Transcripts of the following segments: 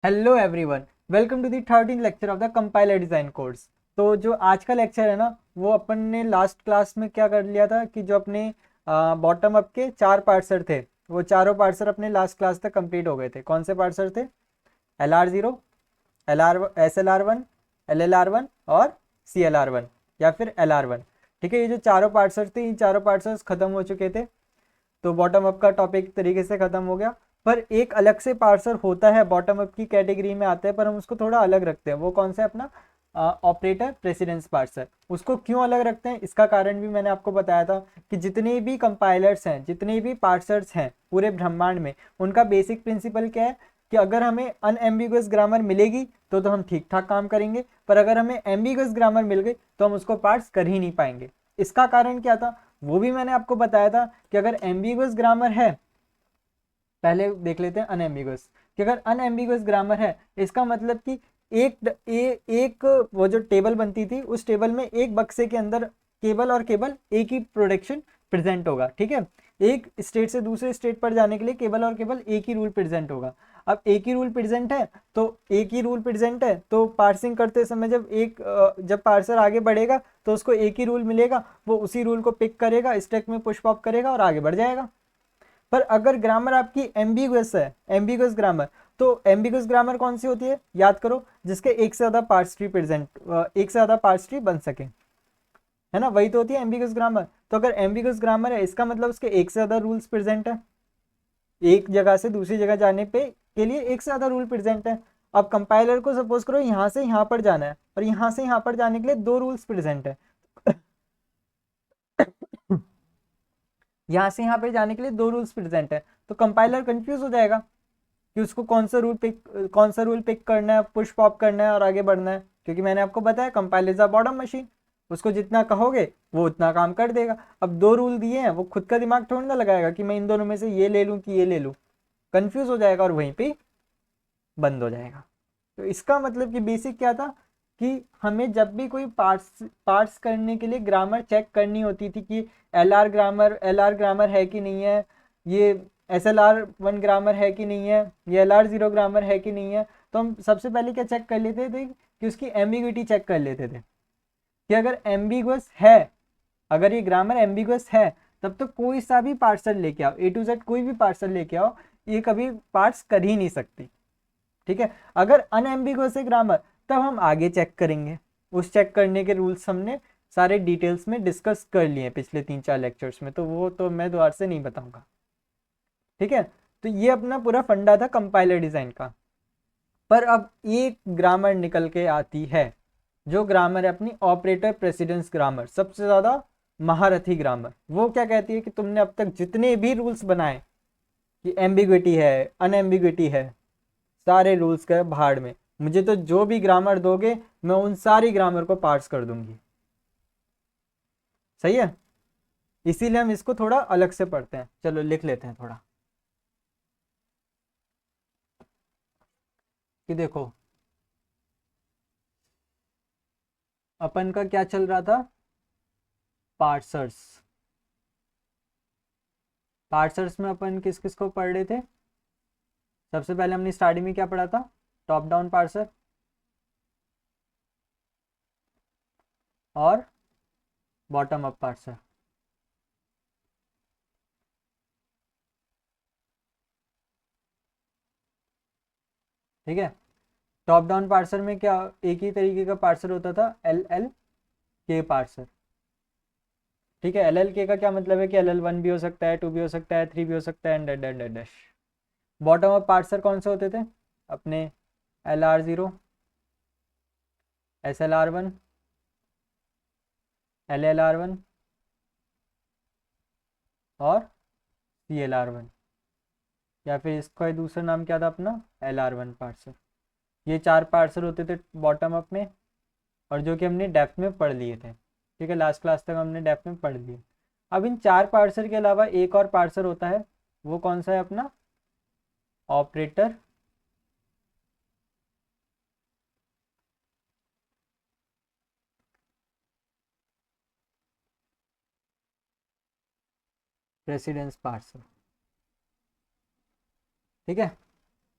Hello everyone, welcome to the 13 lecture of the compiler design course. तो जो आज का लेक्चर है ना, वो अपन ने लास्ट क्लास में क्या कर लिया था कि जो अपने बॉटम अप के 4 पार्सर थे, वो चारों पार्सर अपने लास्ट क्लास तक कंप्लीट हो गए थे। कौन से पार्सर थे? LR0, SLR1, LLR1 और CLR1 या फिर LR1। ठीक है, ये जो चारों पार्सर थे, इन चारों पार्सर्स खत्म हो चुके थे। तो बॉटम अप का टॉपिक तरीके से खत्म हो गया। पर एक अलग से पार्सर होता है, बॉटम अप की कैटेगरी में आता है, पर हम उसको थोड़ा अलग रखते हैं। वो कौन सा है? अपना ऑपरेटर प्रेसिडेंस पार्सर। उसको क्यों अलग रखते हैं, इसका कारण भी मैंने आपको बताया था कि जितने भी कंपाइलर्स हैं, जितने भी पार्सर्स हैं पूरे ब्रह्मांड में, उनका बेसिक प्रिंसिपल क्या है कि अगर हमें अनएम्बिगुअस ग्रामर मिलेगी तो हम ठीक ठाक काम करेंगे, पर अगर हमें एम्बिगुअस ग्रामर मिल गई तो हम उसको पार्स कर ही नहीं पाएंगे। इसका कारण क्या था वो भी मैंने आपको बताया था कि अगर एम्बिगुअस ग्रामर है, पहले देख लेते हैं अनएम्बिगुअस। कि अगर अनएम्बिगुअस ग्रामर है, इसका मतलब कि एक वो जो टेबल बनती थी, उस टेबल में एक बक्से के अंदर केवल और केवल एक ही प्रोडक्शन प्रेजेंट होगा। ठीक है, एक स्टेट से दूसरे स्टेट पर जाने के लिए केवल और केवल एक ही रूल प्रेजेंट होगा। अब एक ही रूल प्रेजेंट है तो पार्सिंग करते समय जब पार्सर आगे बढ़ेगा तो उसको एक ही रूल मिलेगा, वो उसी रूल को पिक करेगा, स्टैक में पुश पॉप करेगा और आगे बढ़ जाएगा। पर अगर ग्रामर आपकी एम्बिगुअस है, एम्बिगुअस ग्रामर, तो एम्बिगुअस ग्रामर कौन सी होती है? याद करो, जिसके एक से ज्यादा पार्ट्स ट्री प्रेजेंट, एक से ज्यादा पार्ट्स ट्री बन सके, है ना, वही तो होती है एम्बिगुअस ग्रामर। तो अगर एम्बिगुअस ग्रामर है, इसका मतलब उसके एक से ज्यादा रूल्स प्रेजेंट है, एक जगह से दूसरी जगह जाने पे के लिए एक से ज्यादा रूल प्रेजेंट है। अब कंपाइलर को सपोज करो यहाँ से यहाँ पर जाना है, और यहाँ से यहाँ पर जाने के लिए दो रूल्स प्रेजेंट है। यहाँ से यहाँ पे जाने के लिए दो रूल्स प्रेजेंट है, तो कंपाइलर कंफ्यूज हो जाएगा कि उसको कौन सा रूल पिक करना है, पुश पॉप करना है और आगे बढ़ना है। क्योंकि मैंने आपको बताया compiler is a bottom machine, उसको जितना कहोगे वो उतना काम कर देगा। अब दो रूल दिए हैं, वो खुद का दिमाग थोड़ी ना लगाएगा कि मैं इन दोनों में से ये ले लूँ कि ये ले लूँ। कंफ्यूज हो जाएगा और वहीं पे बंद हो जाएगा। तो इसका मतलब कि बेसिक क्या था कि हमें जब भी कोई पार्ट्स पार्ट्स करने के लिए ग्रामर चेक करनी होती थी कि एल आर ग्रामर है कि नहीं है, ये SLR1 ग्रामर है कि नहीं है, ये LR0 ग्रामर है कि नहीं है, तो हम सबसे पहले क्या चेक कर लेते थे कि उसकी एम्बिग्विटी चेक कर लेते थे कि अगर एम्बिगुअस है, अगर ये ग्रामर एम्बिगुअस है, तब तो कोई सा भी पार्सल लेके आओ, A to Z कोई भी पार्सल लेके आओ, ये कभी पार्ट्स कर ही नहीं सकती। ठीक है, अगर अनएम्बिगुअस है ग्रामर, तब हम आगे चेक करेंगे। उस चेक करने के रूल्स हमने सारे डिटेल्स में डिस्कस कर लिए हैं पिछले 3-4 लेक्चर्स में, तो वो तो मैं दोबारा से नहीं बताऊंगा। ठीक है, तो ये अपना पूरा फंडा था कंपाइलर डिजाइन का। पर अब एक ग्रामर निकल के आती है, जो ग्रामर है अपनी ऑपरेटर प्रेसिडेंस ग्रामर, सबसे ज्यादा महारथी ग्रामर। वो क्या कहती है कि तुमने अब तक जितने भी रूल्स बनाए, कि एम्बिग्विटी है, अनएम्बिग्विटी है, सारे रूल्स का भाड़ में, मुझे तो जो भी ग्रामर दोगे मैं उन सारी ग्रामर को पार्स कर दूंगी। सही है, इसीलिए हम इसको थोड़ा अलग से पढ़ते हैं। चलो लिख लेते हैं थोड़ा कि देखो, अपन का क्या चल रहा था? पार्सर्स। पार्सर्स में अपन किस किस को पढ़ रहे थे? सबसे पहले हमने स्टार्टिंग में क्या पढ़ा था? टॉप डाउन पार्सर और बॉटम अप पार्सर। ठीक है, टॉप डाउन पार्सर में क्या, एक ही तरीके का पार्सर होता था, LLK पार्सर। ठीक है, LLK का क्या मतलब है कि LL1 भी हो सकता है, 2 भी हो सकता है, 3 भी हो सकता है, and dash dash dash. Bottom up parser कौन से होते थे? अपने LR0, SLR1, LLR1 और CLR1, या फिर इसका दूसरा नाम क्या था अपना, LR1 पार्सर। ये चार पार्सर होते थे बॉटम अप में, और जो कि हमने डेप्थ में पढ़ लिए थे। ठीक है, लास्ट क्लास तक हमने डेप्थ में पढ़ लिए। अब इन चार पार्सर के अलावा एक और पार्सर होता है, वो कौन सा है अपना? Operator precedence parser. ठीक है,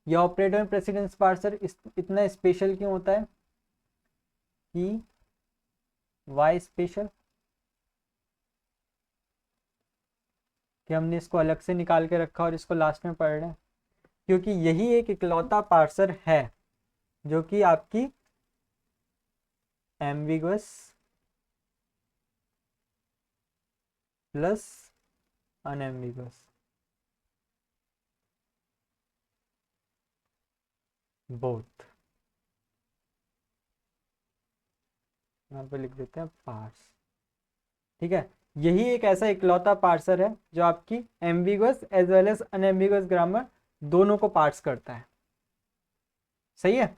ये ऑपरेटर प्रेसिडेंस पार्सर इतना स्पेशल क्यों होता है कि वाई स्पेशल, कि हमने इसको अलग से निकाल के रखा और इसको लास्ट में पढ़ रहे हैं? क्योंकि यही एक इकलौता पार्सर है जो कि आपकी एम्बिगुअस प्लस अनएम्बिगुअस बोथ, यहाँ पे लिख देते हैं पार्स। ठीक है, यही एक ऐसा इकलौता पार्सर है जो आपकी ambiguous as well as unambiguous grammar दोनों को पार्स करता है। सही है।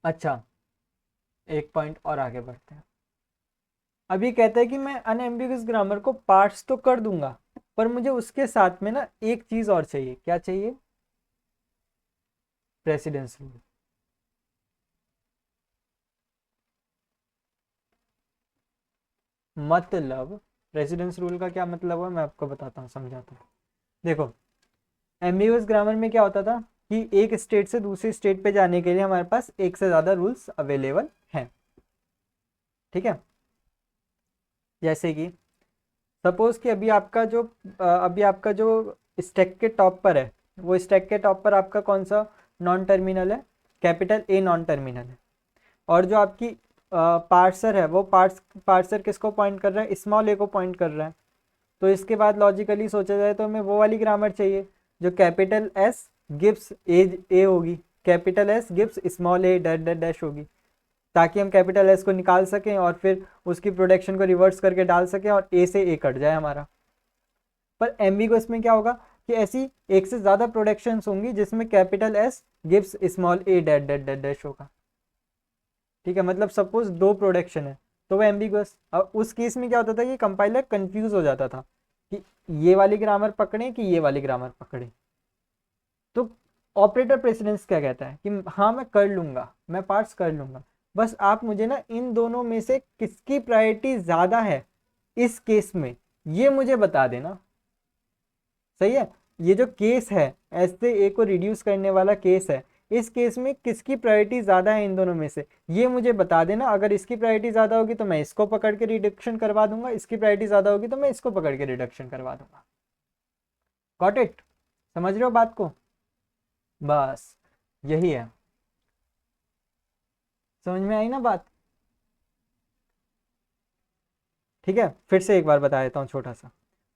अच्छा, एक पॉइंट और आगे बढ़ते हैं। अभी कहते हैं कि मैं अनएम्बिगुअस ग्रामर को पार्स तो कर दूंगा, पर मुझे उसके साथ में ना एक चीज और चाहिए। क्या चाहिए? Precedence rule. मतलब प्रेसिडेंस रूल का क्या मतलब है मैं आपको बताता हूँ, समझाता हूँ। देखो, एम्बिगुअस ग्रामर में क्या होता था कि एक स्टेट से दूसरी स्टेट पे जाने के लिए हमारे पास एक से ज्यादा रूल्स अवेलेबल हैं। ठीक है, जैसे कि सपोज कि अभी आपका जो स्टैक के टॉप पर है, वो स्टैक के टॉप पर आपका कौन सा नॉन टर्मिनल है? कैपिटल ए नॉन टर्मिनल है। और जो आपकी पार्सर है वो पार्सर किसको पॉइंट कर रहा है? स्मॉल ए को पॉइंट कर रहा है। तो इसके बाद लॉजिकली सोचा जाए तो हमें वो वाली ग्रामर चाहिए जो कैपिटल एस गिव्स ए होगी, कैपिटल एस गिव्स स्मॉल ए डैश डैश डैश होगी, ताकि हम कैपिटल एस को निकाल सकें और फिर उसकी प्रोडक्शन को रिवर्स करके डाल सकें और ए से ए कट जाए हमारा। पर एम्बिगुअस में क्या होगा कि ऐसी एक से ज्यादा प्रोडक्शंस होंगी जिसमें कैपिटल एस गिव्स स्मॉल ए डैश डैश डैश डैश होगा। ठीक है, मतलब सपोज दो प्रोडक्शन है तो वो एम्बिगुअस। अब उस केस में क्या होता था कि कंपाइलर कंफ्यूज हो जाता था कि ये वाली ग्रामर पकड़े कि ये वाली ग्रामर पकड़े। तो ऑपरेटर प्रेसिडेंस क्या कहता है कि हाँ मैं कर लूंगा, मैं पार्ट्स कर लूंगा, बस आप मुझे ना इन दोनों में से किसकी प्रायोरिटी ज्यादा है इस केस में ये मुझे बता देना। सही है, ये जो केस है ऐसे ए को रिड्यूस करने वाला केस है, इस केस में किसकी प्रायोरिटी ज्यादा है इन दोनों में से ये मुझे बता देना। अगर इसकी प्रायोरिटी ज्यादा होगी तो मैं इसको पकड़ के रिडक्शन करवा दूंगा, इसकी प्रायोरिटी ज्यादा होगी तो मैं इसको पकड़ के रिडक्शन करवा दूंगा। Got it? समझ रहे हो बात को? बस यही है। समझ में आई ना बात? ठीक है, फिर से एक बार बता देता हूँ छोटा सा।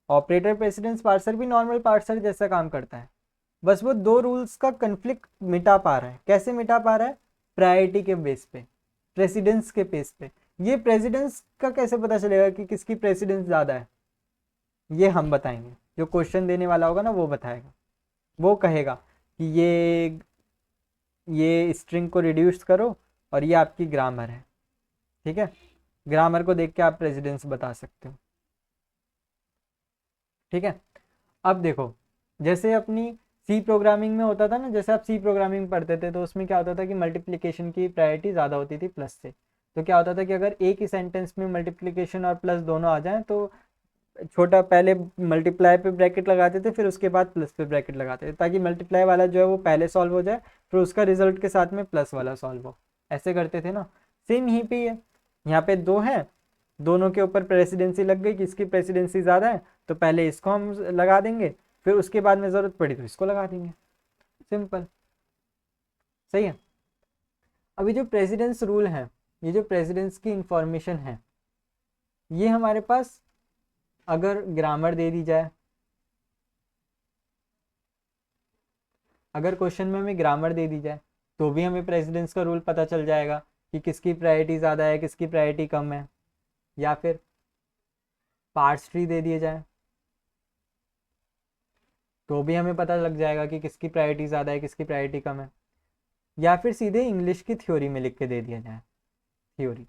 ऑपरेटर प्रेसिडेंस पार्सर भी नॉर्मल पार्सर जैसा काम करता है, बस वो दो रूल्स का कन्फ्लिक्ट मिटा पा रहा है। कैसे मिटा पा रहा है? प्रायोरिटी के बेस पे, प्रेसिडेंस के बेस पे। ये प्रेसिडेंस का कैसे पता चलेगा कि किसकी प्रेसिडेंस ज़्यादा है? ये हम बताएंगे, जो क्वेश्चन देने वाला होगा ना वो बताएगा। वो कहेगा कि ये स्ट्रिंग को रिड्यूस करो और ये आपकी ग्रामर है। ठीक है, ग्रामर को देख के आप प्रेसिडेंस बता सकते हो। ठीक है, अब देखो, जैसे अपनी सी प्रोग्रामिंग में होता था ना, जैसे आप सी प्रोग्रामिंग पढ़ते थे तो उसमें क्या होता था कि मल्टीप्लिकेशन की प्रायोरिटी ज़्यादा होती थी प्लस से। तो क्या होता था कि अगर एक ही सेंटेंस में मल्टीप्लिकेशन और प्लस दोनों आ जाएं तो छोटा पहले मल्टीप्लाई पे ब्रैकेट लगाते थे, फिर उसके बाद प्लस पे ब्रैकेट लगाते थे, ताकि मल्टीप्लाई वाला जो है वो पहले सॉल्व हो जाए, फिर उसका रिजल्ट के साथ में प्लस वाला सॉल्व हो। ऐसे करते थे ना। सेम यहीं पे ही है, यहाँ पे दो हैं, दोनों के ऊपर प्रेसिडेंसी लग गई कि इसकी प्रेसिडेंसी ज़्यादा है तो पहले इसको हम लगा देंगे, फिर उसके बाद में ज़रूरत पड़ी तो इसको लगा देंगे। सिंपल। सही है। अभी जो प्रेसिडेंस रूल है, ये जो प्रेसिडेंस की इंफॉर्मेशन है, ये हमारे पास अगर ग्रामर दे दी जाए, अगर क्वेश्चन में हमें ग्रामर दे दी जाए तो भी हमें प्रेसिडेंस का रूल पता चल जाएगा कि किसकी प्रायोरिटी ज़्यादा है किसकी प्रायोरिटी कम है। या फिर पार्ट्स ट्री दे दिए जाए तो भी हमें पता लग जाएगा कि किसकी प्रायोरिटी ज़्यादा है किसकी प्रायोरिटी कम है। या फिर सीधे इंग्लिश की थ्योरी में लिख के दे दिया जाए, थ्योरी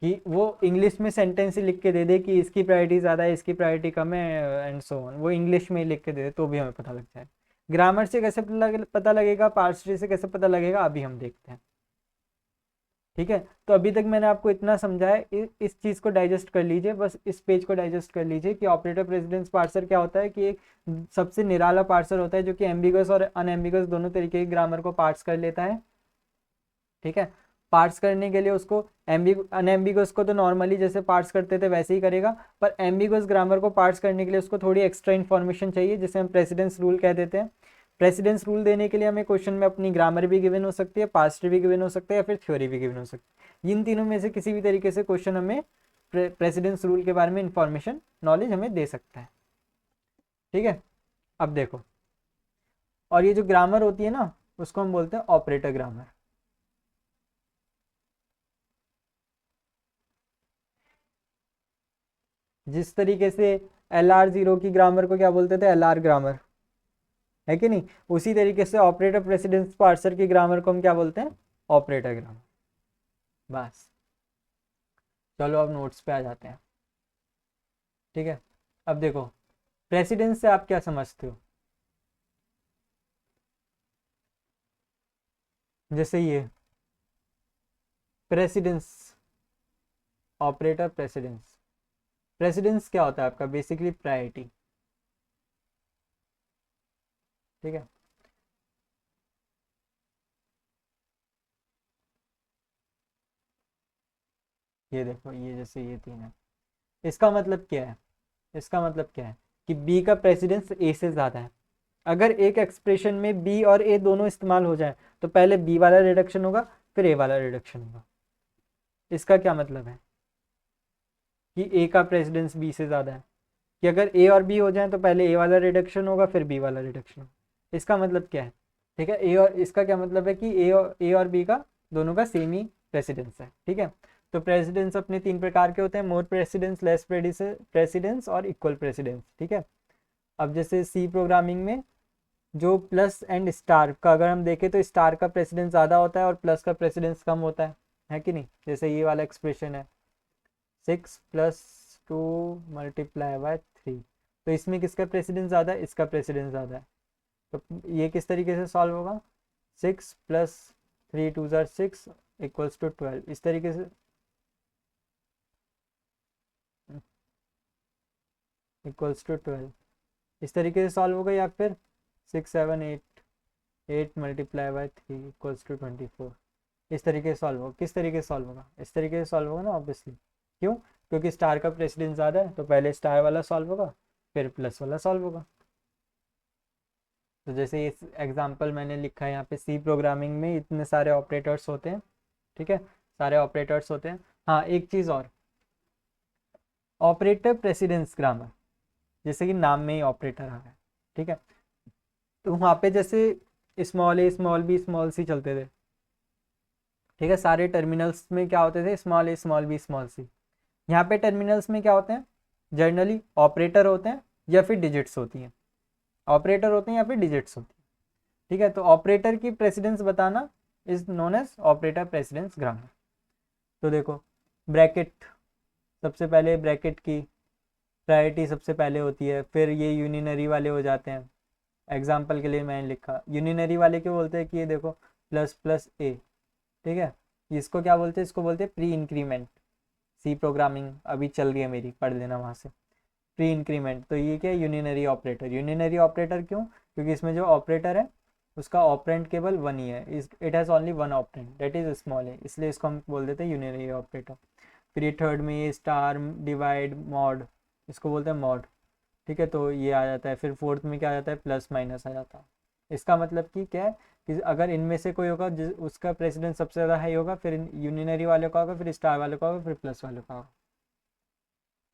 कि वो इंग्लिश में सेंटेंस ही लिख के दे दे कि इसकी प्रायोरिटी ज़्यादा है इसकी प्रायोरिटी कम है एंड सो ऑन, वो इंग्लिश में ही लिख के दे दे तो भी हमें पता लग जाए। ग्रामर से कैसे पता लगेगा, पार्ट्स ट्री से कैसे पता लगेगा, अभी हम देखते हैं। ठीक है, तो अभी तक मैंने आपको इतना समझाया, इस चीज़ को डाइजेस्ट कर लीजिए, बस इस पेज को डाइजेस्ट कर लीजिए कि ऑपरेटर प्रेसिडेंस पार्सर क्या होता है, कि एक सबसे निराला पार्सर होता है जो कि एम्बिगस और अनएम्बिगस दोनों तरीके की ग्रामर को पार्स कर लेता है। ठीक है, पार्स करने के लिए उसको अनएम्बिगस को तो नॉर्मली जैसे पार्स करते थे वैसे ही करेगा, पर एम्बिगस ग्रामर को पार्स करने के लिए उसको थोड़ी एक्स्ट्रा इन्फॉर्मेशन चाहिए, जिसे हम प्रेसिडेंस रूल कह देते हैं। प्रेसिडेंस रूल देने के लिए हमें क्वेश्चन में अपनी ग्रामर भी गिवन हो सकती है, पास्ट भी गिवन हो सकता है, या फिर थ्योरी भी गिवन हो सकती है। इन तीनों में से किसी भी तरीके से क्वेश्चन हमें प्रेसिडेंस रूल के बारे में इंफॉर्मेशन नॉलेज हमें दे सकता है। ठीक है, अब देखो, और ये जो ग्रामर होती है ना, उसको हम बोलते हैं ऑपरेटर ग्रामर। जिस तरीके से LR0 की ग्रामर को क्या बोलते थे, LR ग्रामर, है कि नहीं, उसी तरीके से ऑपरेटर प्रेसिडेंस पार्सर की ग्रामर को हम क्या बोलते हैं, ऑपरेटर ग्रामर। बस, चलो अब नोट्स पे आ जाते हैं। ठीक है, अब देखो, प्रेसिडेंस से आप क्या समझते हो? जैसे ये प्रेसिडेंस, ऑपरेटर प्रेसिडेंस, प्रेसिडेंस क्या होता है आपका, बेसिकली प्रायोरिटी। ठीक है, ये देखो, ये जैसे ये तीन है, इसका मतलब क्या है, इसका मतलब क्या है कि बी का प्रेसिडेंस ए से ज़्यादा है। अगर एक एक्सप्रेशन में बी और ए दोनों इस्तेमाल हो जाए तो पहले बी वाला रिडक्शन होगा, फिर ए वाला रिडक्शन होगा। इसका क्या मतलब है कि ए का प्रेसिडेंस बी से ज़्यादा है, कि अगर ए और बी हो जाए तो पहले ए वाला रिडक्शन होगा, फिर बी वाला रिडक्शन होगा। इसका मतलब क्या है? ठीक है, ए और इसका क्या मतलब है कि ए और बी का दोनों का सेम ही प्रेसिडेंस है। ठीक है, तो प्रेसिडेंस अपने तीन प्रकार के होते हैं, मोर प्रेसिडेंस, लेस प्रेसिडेंस और इक्वल प्रेसिडेंस। ठीक है, अब जैसे सी प्रोग्रामिंग में जो प्लस एंड स्टार का अगर हम देखें तो स्टार का प्रेसिडेंस ज़्यादा होता है और प्लस का प्रेसिडेंस कम होता है कि नहीं? जैसे ये वाला एक्सप्रेशन है 6+2 × 3, तो इसमें किसका प्रेसिडेंस ज़्यादा है? इसका प्रेसिडेंस ज़्यादा है। तो ये किस तरीके से सॉल्व होगा, 6+3 × 2 = 6 = 12, इस तरीके से =12, इस तरीके से सॉल्व होगा, या फिर 6 7 8 8 × 3 = 24, इस तरीके से सॉल्व होगा। किस तरीके से सॉल्व होगा? इस तरीके से सॉल्व होगा ना, ऑब्वियसली। क्यों? क्योंकि स्टार का प्रेसिडेंस ज़्यादा है, तो पहले स्टार वाला सॉल्व होगा, फिर प्लस वाला सॉल्व होगा। तो जैसे इस एग्जांपल मैंने लिखा है यहाँ पे, सी प्रोग्रामिंग में इतने सारे ऑपरेटर्स होते हैं। ठीक है, सारे ऑपरेटर्स होते हैं। हाँ, एक चीज़ और, ऑपरेटर प्रेसिडेंस ग्रामर, जैसे कि नाम में ही ऑपरेटर आ गया। ठीक है, तो वहाँ पे जैसे स्मॉल ए स्मॉल बी स्मॉल सी चलते थे। ठीक है, सारे टर्मिनल्स में क्या होते थे, स्मॉल ए स्मॉल बी स्मॉल सी। यहाँ पे टर्मिनल्स में क्या होते हैं, जनरली ऑपरेटर होते हैं या फिर डिजिट्स होती हैं, ऑपरेटर होते हैं या फिर डिजिट्स होती हैं। ठीक है, तो ऑपरेटर की प्रेसिडेंस बताना is known as operator precedence grammar. तो देखो, ब्रैकेट, सबसे पहले ब्रैकेट की प्रायोरिटी सबसे पहले होती है, फिर ये यूनिनरी वाले हो जाते हैं। एग्जाम्पल के लिए मैंने लिखा यूनिनरी वाले क्यों बोलते हैं, कि ये देखो प्लस प्लस ए। ठीक है, इसको क्या बोलते हैं, इसको बोलते हैं प्री इंक्रीमेंट। सी प्रोग्रामिंग अभी चल रही है मेरी, पढ़ लेना वहाँ से। प्री इंक्रीमेंट, तो ये क्या है, यूनिनरी ऑपरेटर। यूनिनरी ऑपरेटर क्यों? क्योंकि इसमें जो ऑपरेटर है उसका ऑपरेंट केवल वन ही है, it has only one operand, that is small है, इसलिए इसको हम बोल देते हैं यूनिनरी ऑपरेटर। फिर ये थर्ड में ये स्टार, डिवाइड, मॉड, इसको बोलते हैं मॉड। ठीक है, तो ये आ जाता है। फिर फोर्थ में क्या आ जाता है, प्लस माइनस आ जाता है। इसका मतलब कि क्या है कि अगर इनमें से कोई होगा जिस उसका प्रेसिडेंस सबसे ज़्यादा हाई होगा, फिर यूनिनरी वाले का होगा, फिर स्टार वाले का होगा, फिर प्लस वाले का होगा।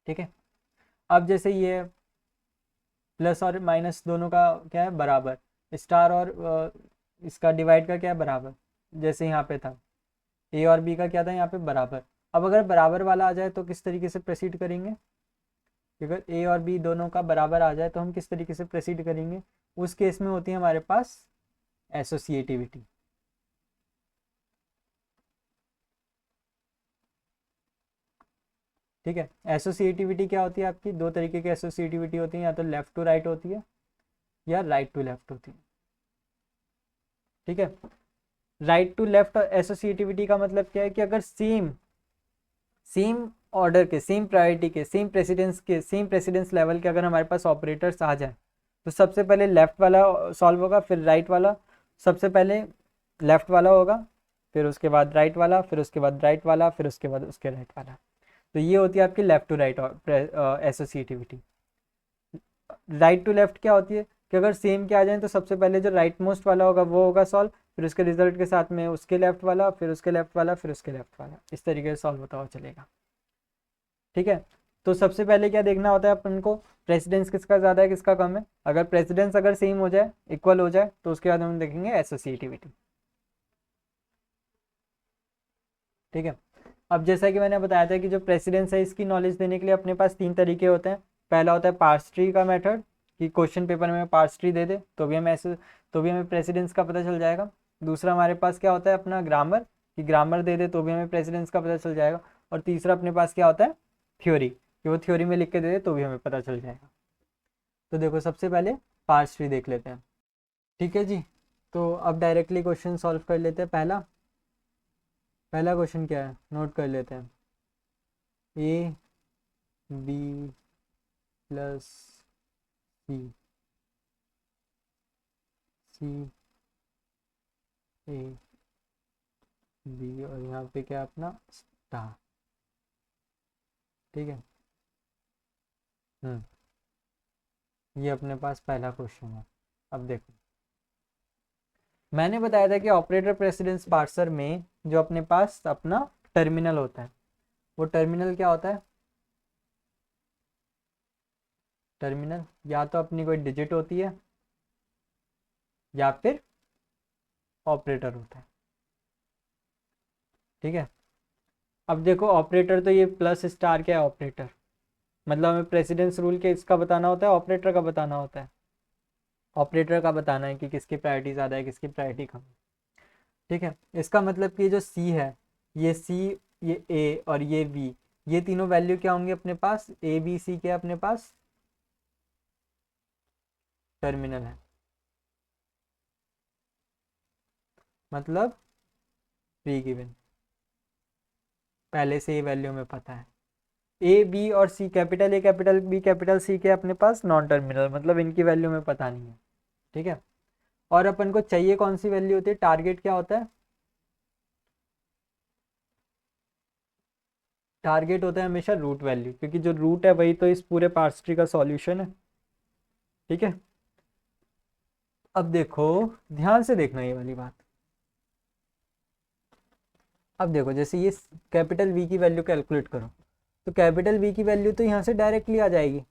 ठीक है, अब जैसे ये प्लस और माइनस दोनों का क्या है, बराबर। स्टार और इसका डिवाइड का क्या है, बराबर। जैसे यहाँ पे था ए और बी का क्या था, यहाँ पे बराबर। अब अगर बराबर वाला आ जाए तो किस तरीके से प्रोसीड करेंगे? अगर ए और बी दोनों का बराबर आ जाए तो हम किस तरीके से प्रोसीड करेंगे? उस केस में होती है हमारे पास एसोसिएटिविटी। ठीक है, एसोसिएटिविटी क्या होती है आपकी? दो तरीके की एसोसिएटिविटी होती है, या तो लेफ्ट टू राइट होती है या राइट टू लेफ्ट होती है। ठीक है, राइट टू लेफ्ट एसोसिएटिविटी का मतलब क्या है कि अगर सेम सेम ऑर्डर के, सेम प्रायोरिटी के, सेम प्रेसिडेंस लेवल के अगर हमारे पास ऑपरेटर्स आ जाए तो सबसे पहले लेफ्ट वाला सॉल्व होगा, फिर राइट वाला, सबसे पहले लेफ्ट वाला होगा, फिर उसके बाद राइट वाला, फिर उसके बाद राइट वाला, फिर उसके बाद उसके राइट वाला। तो ये होती है आपकी left to right associativity. Right to left क्या होती है कि अगर सेम के आ जाए तो सबसे पहले जो राइट मोस्ट वाला होगा वो होगा सॉल्व, फिर उसके रिजल्ट के साथ में उसके लेफ्ट वाला, फिर उसके लेफ्ट वाला, फिर उसके लेफ्ट वाला, इस तरीके से सॉल्व होता हुआ चलेगा। ठीक है, तो सबसे पहले क्या देखना होता है अपन को, प्रेसिडेंस किसका ज़्यादा है किसका कम है। अगर प्रेसिडेंस अगर सेम हो जाए, इक्वल हो जाए, तो उसके बाद हम देखेंगे एसोसिएटिविटी। ठीक है, अब जैसा कि मैंने बताया था कि जो प्रेसिडेंस है इसकी नॉलेज देने के लिए अपने पास 3 तरीके होते हैं। पहला होता है पार्स ट्री का मेथड, कि क्वेश्चन पेपर में पार्स ट्री दे दे तो भी हमें प्रेसिडेंस का पता चल जाएगा। दूसरा हमारे पास क्या होता है अपना ग्रामर, कि ग्रामर दे दे तो भी हमें प्रेसिडेंस का पता चल जाएगा। और तीसरा अपने पास क्या होता है थ्योरी, कि वो थ्योरी में लिख के दे दे तो भी हमें पता चल जाएगा। तो देखो सबसे पहले पार्स ट्री देख लेते हैं। ठीक है जी, तो अब डायरेक्टली क्वेश्चन सॉल्व कर लेते हैं। पहला पहला क्वेश्चन क्या है नोट कर लेते हैं। A B plus C, C A B, और यहाँ पे क्या अपना स्टार। ठीक है, ये अपने पास पहला क्वेश्चन है। अब देखो मैंने बताया था कि ऑपरेटर प्रेसिडेंस पार्सर में जो अपने पास अपना टर्मिनल होता है, वो टर्मिनल क्या होता है, टर्मिनल या तो अपनी कोई डिजिट होती है या फिर ऑपरेटर होता है। ठीक है, अब देखो ऑपरेटर तो ये प्लस स्टार क्या है ऑपरेटर, मतलब हमें प्रेसिडेंस रूल के इसका बताना होता है, ऑपरेटर का बताना होता है। ऑपरेटर का बताना है कि किसकी प्रायोरिटी ज़्यादा है किसकी प्रायोरिटी कम है। ठीक है, इसका मतलब कि जो सी है, ये सी, ये ए और ये बी, ये तीनों वैल्यू क्या होंगे अपने पास, ए बी सी के अपने पास टर्मिनल है, मतलब प्री गिवन, पहले से ये वैल्यू में पता है। ए बी और C, capital A capital B capital C के अपने पास नॉन टर्मिनल, मतलब इनकी वैल्यू में पता नहीं है। ठीक है, और अपन को चाहिए कौन सी वैल्यू होती है, टारगेट क्या होता है, टारगेट होता है हमेशा रूट वैल्यू, क्योंकि जो रूट है वही तो इस पूरे पार्स ट्री का सॉल्यूशन है। ठीक है, अब देखो ध्यान से देखना ये वाली बात। अब देखो जैसे ये कैपिटल वी की वैल्यू कैलकुलेट करो, तो कैपिटल वी की वैल्यू तो यहाँ से डायरेक्टली आ जाएगी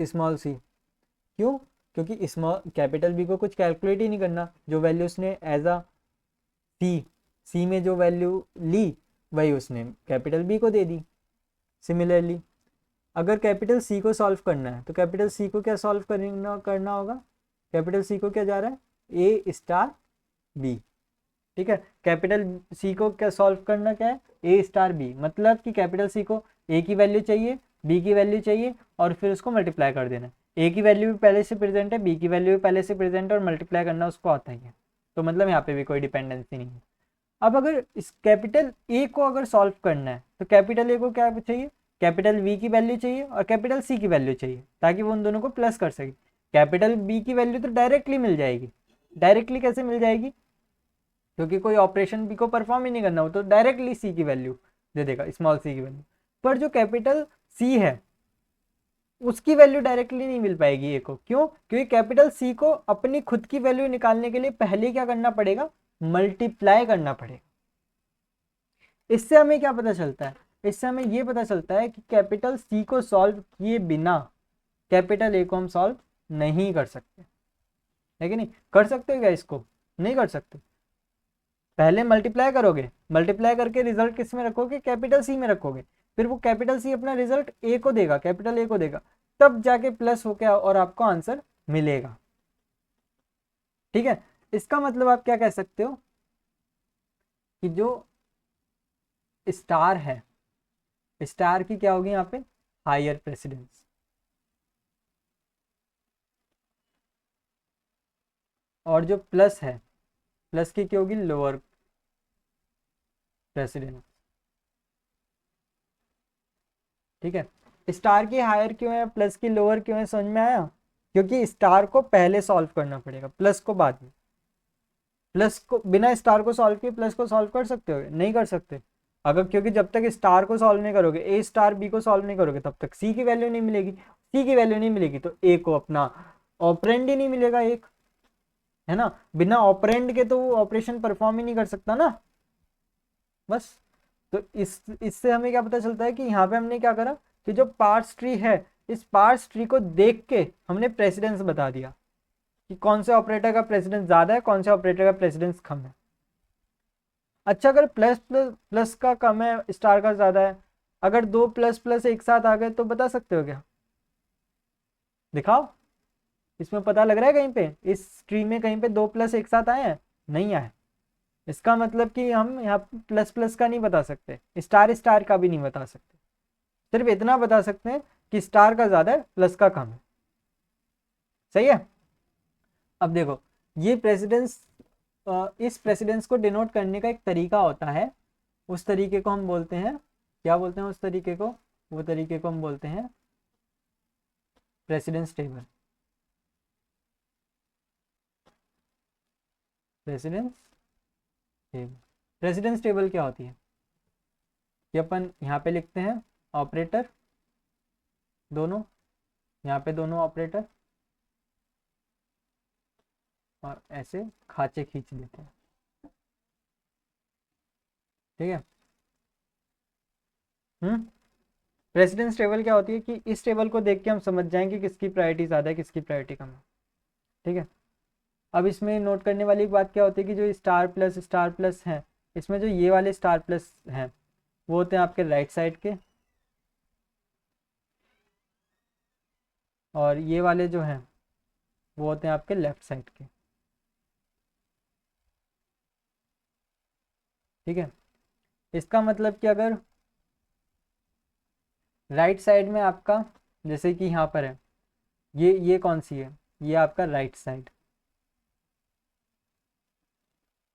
स्मॉल सी। क्यों, क्योंकि स्मॉल कैपिटल बी को कुछ कैलकुलेट ही नहीं करना, जो वैल्यू उसने एज अ सी, सी में जो वैल्यू ली वही उसने कैपिटल बी को दे दी। सिमिलरली अगर कैपिटल सी को सॉल्व करना है तो कैपिटल सी को क्या सॉल्व करना होगा, कैपिटल सी को क्या जा रहा है ए स्टार बी। ठीक है, कैपिटल सी को क्या सॉल्व करना क्या है, ए स्टार बी, मतलब कि कैपिटल सी को ए की वैल्यू चाहिए, बी की वैल्यू चाहिए, और फिर उसको मल्टीप्लाई कर देना। ए की वैल्यू भी पहले से प्रेजेंट है, बी की वैल्यू भी पहले से प्रेजेंट है, और मल्टीप्लाई करना उसको आता ही है, तो मतलब यहाँ पे भी कोई डिपेंडेंसी नहीं है। अब अगर इस कैपिटल ए को अगर सॉल्व करना है तो कैपिटल ए को क्या चाहिए, कैपिटल वी की वैल्यू चाहिए और कैपिटल सी की वैल्यू चाहिए, ताकि वो उन दोनों को प्लस कर सके। कैपिटल बी की वैल्यू तो डायरेक्टली मिल जाएगी, डायरेक्टली कैसे मिल जाएगी, क्योंकि कोई ऑपरेशन बी को परफॉर्म ही नहीं करना हो, तो डायरेक्टली सी की वैल्यू दे देगा, स्मॉल सी की वैल्यू। पर जो कैपिटल सी है उसकी वैल्यू डायरेक्टली नहीं मिल पाएगी ए को, क्यों, क्योंकि कैपिटल सी को अपनी खुद की वैल्यू निकालने के लिए पहले क्या करना पड़ेगा, मल्टीप्लाई करना पड़ेगा। इससे हमें क्या पता चलता है, इससे हमें ये पता चलता है कि कैपिटल सी को सॉल्व किए बिना कैपिटल ए को हम सॉल्व नहीं कर सकते, है कि नहीं, कर सकते हो क्या इसको, नहीं कर सकते। पहले मल्टीप्लाई करोगे, मल्टीप्लाई करके रिजल्ट किस में रखोगे, कैपिटल सी में रखोगे, फिर वो कैपिटल सी अपना रिजल्ट ए को देगा, कैपिटल ए को देगा, तब जाके प्लस होके और आपको आंसर मिलेगा। ठीक है, इसका मतलब आप क्या कह सकते हो कि जो स्टार है, स्टार की क्या होगी यहाँ पे हायर प्रेसिडेंस, और जो प्लस है प्लस की क्या होगी, लोअर प्रेसिडेंस। ठीक है, स्टार की हायर क्यों है, प्लस की लोअर क्यों है, समझ में आया? क्योंकि स्टार को पहले सॉल्व करना पड़ेगा, प्लस को बाद में। प्लस को बिना स्टार को सॉल्व किए प्लस को सॉल्व कर सकते हो, नहीं कर सकते। अगर, क्योंकि जब तक स्टार को सॉल्व नहीं करोगे, ए स्टार बी को सॉल्व नहीं करोगे, तब तक सी की वैल्यू नहीं मिलेगी। सी की वैल्यू नहीं मिलेगी तो ए को अपना ऑपरेंड ही नहीं मिलेगा एक, है ना? बिना ऑपरेंड के तो वो ऑपरेशन परफॉर्म ही नहीं कर सकता ना। बस, तो इससे हमें क्या पता चलता है कि यहाँ पे हमने क्या करा कि जो पार्स ट्री है, इस पार्स ट्री को देख के हमने प्रेसिडेंस बता दिया कि कौन से ऑपरेटर का प्रेसिडेंस ज़्यादा है, कौन से ऑपरेटर का प्रेसिडेंस कम है। अच्छा, अगर प्लस प्लस प्लस का कम है, स्टार का ज़्यादा है, अगर दो प्लस प्लस एक साथ आ गए तो बता सकते हो क्या? दिखाओ, इसमें पता लग रहा है कहीं पे, इस ट्री में कहीं पे दो प्लस एक साथ आए हैं? नहीं आए। इसका मतलब कि हम यहाँ प्लस प्लस का नहीं बता सकते, स्टार स्टार का भी नहीं बता सकते, सिर्फ इतना बता सकते हैं कि स्टार का ज़्यादा है, प्लस का कम है। सही है? अब देखो, ये प्रेसिडेंस, इस प्रेसिडेंस को डिनोट करने का एक तरीका होता है, उस तरीके को हम बोलते हैं, क्या बोलते हैं उस तरीके को? वो तरीके को हम बोलते हैं precedence table. Precedence table, precedence table क्या होती है कि अपन यहाँ पे लिखते हैं ऑपरेटर दोनों, यहाँ पे दोनों ऑपरेटर, और ऐसे खाचे खींच देते हैं। ठीक है। प्रेसिडेंस टेबल क्या होती है कि इस टेबल को देख के हम समझ जाएंगे किसकी प्रायोरिटी ज़्यादा है, किसकी प्रायोरिटी कम है। ठीक है। अब इसमें नोट करने वाली बात क्या होती है कि जो स्टार प्लस हैं, इसमें जो ये वाले स्टार प्लस हैं वो होते हैं आपके राइट साइड के, और ये वाले जो हैं वो होते हैं आपके लेफ्ट साइड के। ठीक है। इसका मतलब कि अगर राइट साइड में आपका, जैसे कि यहाँ पर है, ये कौन सी है, ये आपका राइट साइड।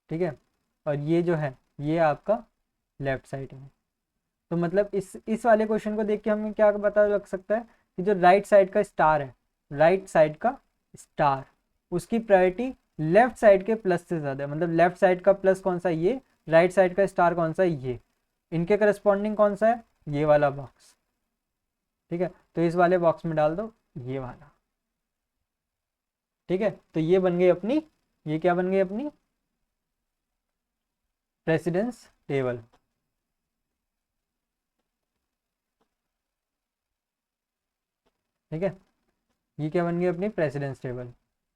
ठीक है। और ये जो है ये आपका लेफ्ट साइड में। तो मतलब इस वाले क्वेश्चन को देख के हमें क्या पता लग सकता है कि जो राइट साइड का स्टार है, राइट साइड का स्टार, उसकी प्रायोरिटी लेफ्ट साइड के प्लस से ज़्यादा है। मतलब लेफ्ट साइड का प्लस कौन सा है, ये, राइट साइड का स्टार कौन सा है, ये, इनके करस्पॉन्डिंग कौन सा है, ये वाला बॉक्स। ठीक है, तो इस वाले बॉक्स में डाल दो ये वाला। ठीक है, तो ये बन गई अपनी, ये क्या बन गई अपनी प्रेसिडेंस टेबल। ठीक है, ये क्या बन गई अपनी प्रेसिडेंस टेबल।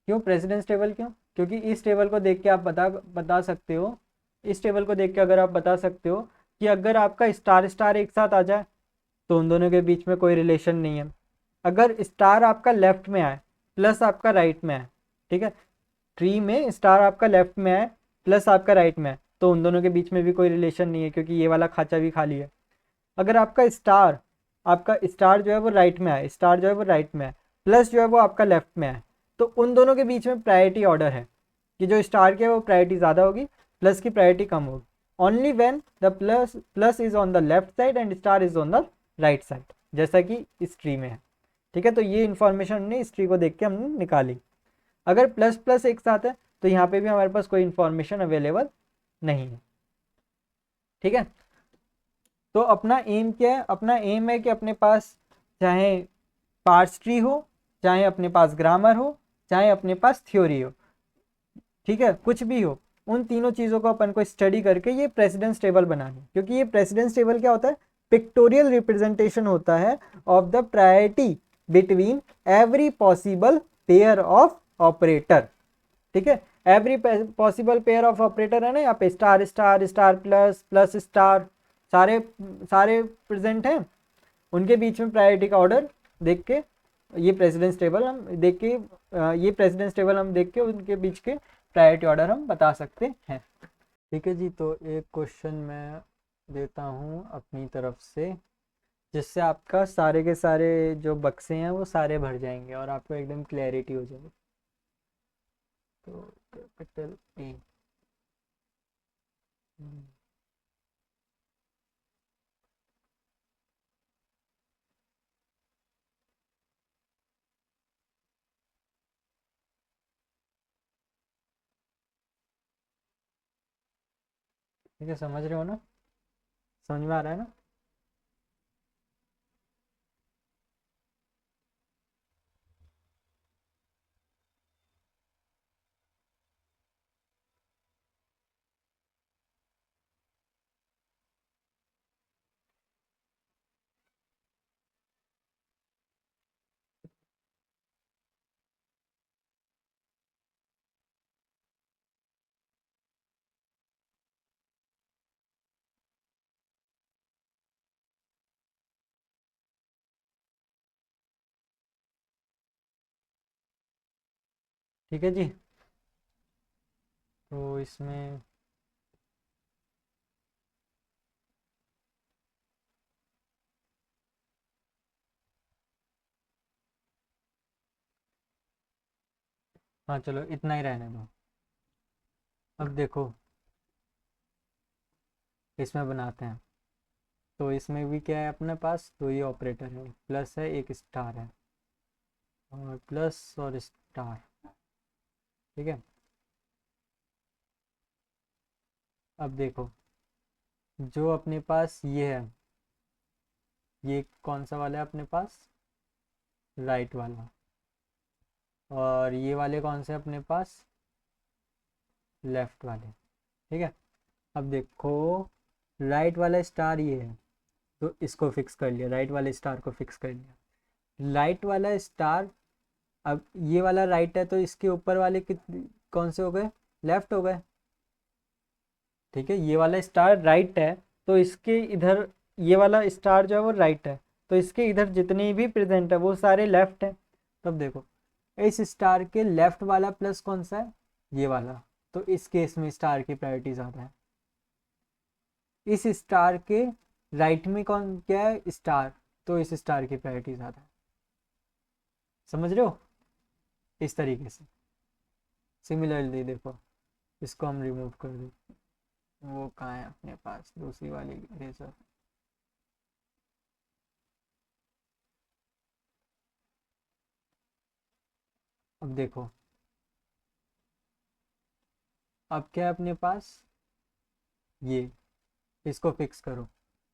क्यों प्रेसिडेंस टेबल, क्यों? क्योंकि इस टेबल को देख के आप बता सकते हो, इस टेबल को देख के अगर आप बता सकते हो कि अगर आपका स्टार स्टार एक साथ आ जाए तो उन दोनों के बीच में कोई रिलेशन नहीं है। अगर स्टार आपका लेफ्ट में आए, प्लस आपका राइट में आए, ठीक है, ट्री में स्टार आपका लेफ्ट में आए, प्लस आपका राइट में आए, तो उन दोनों के बीच में भी कोई रिलेशन नहीं है, क्योंकि ये वाला खाचा भी खाली है। अगर आपका स्टार जो है वो राइट में आए, स्टार जो है वो राइट में आए, प्लस जो है वो आपका लेफ्ट में आए, तो उन दोनों के बीच में प्रायोरिटी ऑर्डर है कि जो स्टार की है वो प्रायोरिटी ज़्यादा होगी, प्लस की प्रायोरिटी कम होगी। Only when the plus is on the left side and star is on the right side, जैसा कि इस ट्री में है। ठीक है, तो ये इन्फॉर्मेशन हमने इस ट्री को देख के हमने निकाली। अगर प्लस प्लस एक साथ है तो यहाँ पे भी हमारे पास कोई इन्फॉर्मेशन अवेलेबल नहीं है। ठीक है, तो अपना एम क्या है, अपना एम है कि अपने पास चाहे पार्स ट्री हो, चाहे अपने पास ग्रामर हो, चाहे अपने पास थ्योरी हो, ठीक है, कुछ भी हो, उन तीनों चीज़ों को अपन को स्टडी करके ये प्रेसिडेंस टेबल बनानी। क्योंकि ये प्रेसिडेंस टेबल क्या होता है, पिक्टोरियल रिप्रेजेंटेशन होता है of the priority between every possible pair of operator. ठीक है, every possible pair of operator है ना, यहाँ पे star star star plus plus star, सारे सारे प्रेजेंट हैं, उनके बीच में प्रायोरिटी का ऑर्डर देख के ये प्रेसिडेंस टेबल हम देख के ये प्रेसिडेंस टेबल हम देख के उनके बीच के प्रायोरिटी ऑर्डर हम बता सकते हैं। ठीक है जी, तो एक क्वेश्चन मैं देता हूँ अपनी तरफ से, जिससे आपका सारे के सारे जो बक्से हैं वो सारे भर जाएंगे और आपको एकदम क्लैरिटी हो जाएगी। तो कैपिटल ए, ठीक है, समझ रहे हो ना? समझ में आ रहा है ना? ठीक है जी। तो इसमें हाँ चलो इतना ही रहने दो। अब देखो इसमें बनाते हैं। तो इसमें भी क्या है अपने पास, दो ही ऑपरेटर है, प्लस है एक स्टार है, और प्लस और स्टार। ठीक है। अब देखो जो अपने पास ये है, ये कौन सा वाला है अपने पास, राइट वाला। और ये वाले कौन से अपने पास, लेफ्ट वाले। ठीक है। अब देखो राइट वाला स्टार ये है, तो इसको फिक्स कर लिया, राइट वाले स्टार को फिक्स कर लिया। राइट वाला स्टार, अब ये वाला राइट है तो इसके ऊपर वाले कितने कौन से हो गए, लेफ्ट हो गए। ठीक है, ये वाला स्टार राइट है तो इसके इधर, ये वाला स्टार जो है वो राइट है, तो इसके इधर जितने भी प्रेजेंट है वो सारे लेफ्ट है। तब देखो इस स्टार के लेफ्ट वाला प्लस कौन सा है, ये वाला, तो इस केस में स्टार की प्रायोरिटी ज़्यादा है। इस स्टार के राइट में कौन क्या है, स्टार, तो इस स्टार की प्रायोरिटी ज़्यादा है। समझ रहे हो? इस तरीके से। सिमिलरली देखो इसको हम रिमूव कर दें, वो कहाँ है अपने पास दूसरी वाली इरेजर। अब देखो अब क्या है अपने पास, ये, इसको फिक्स करो।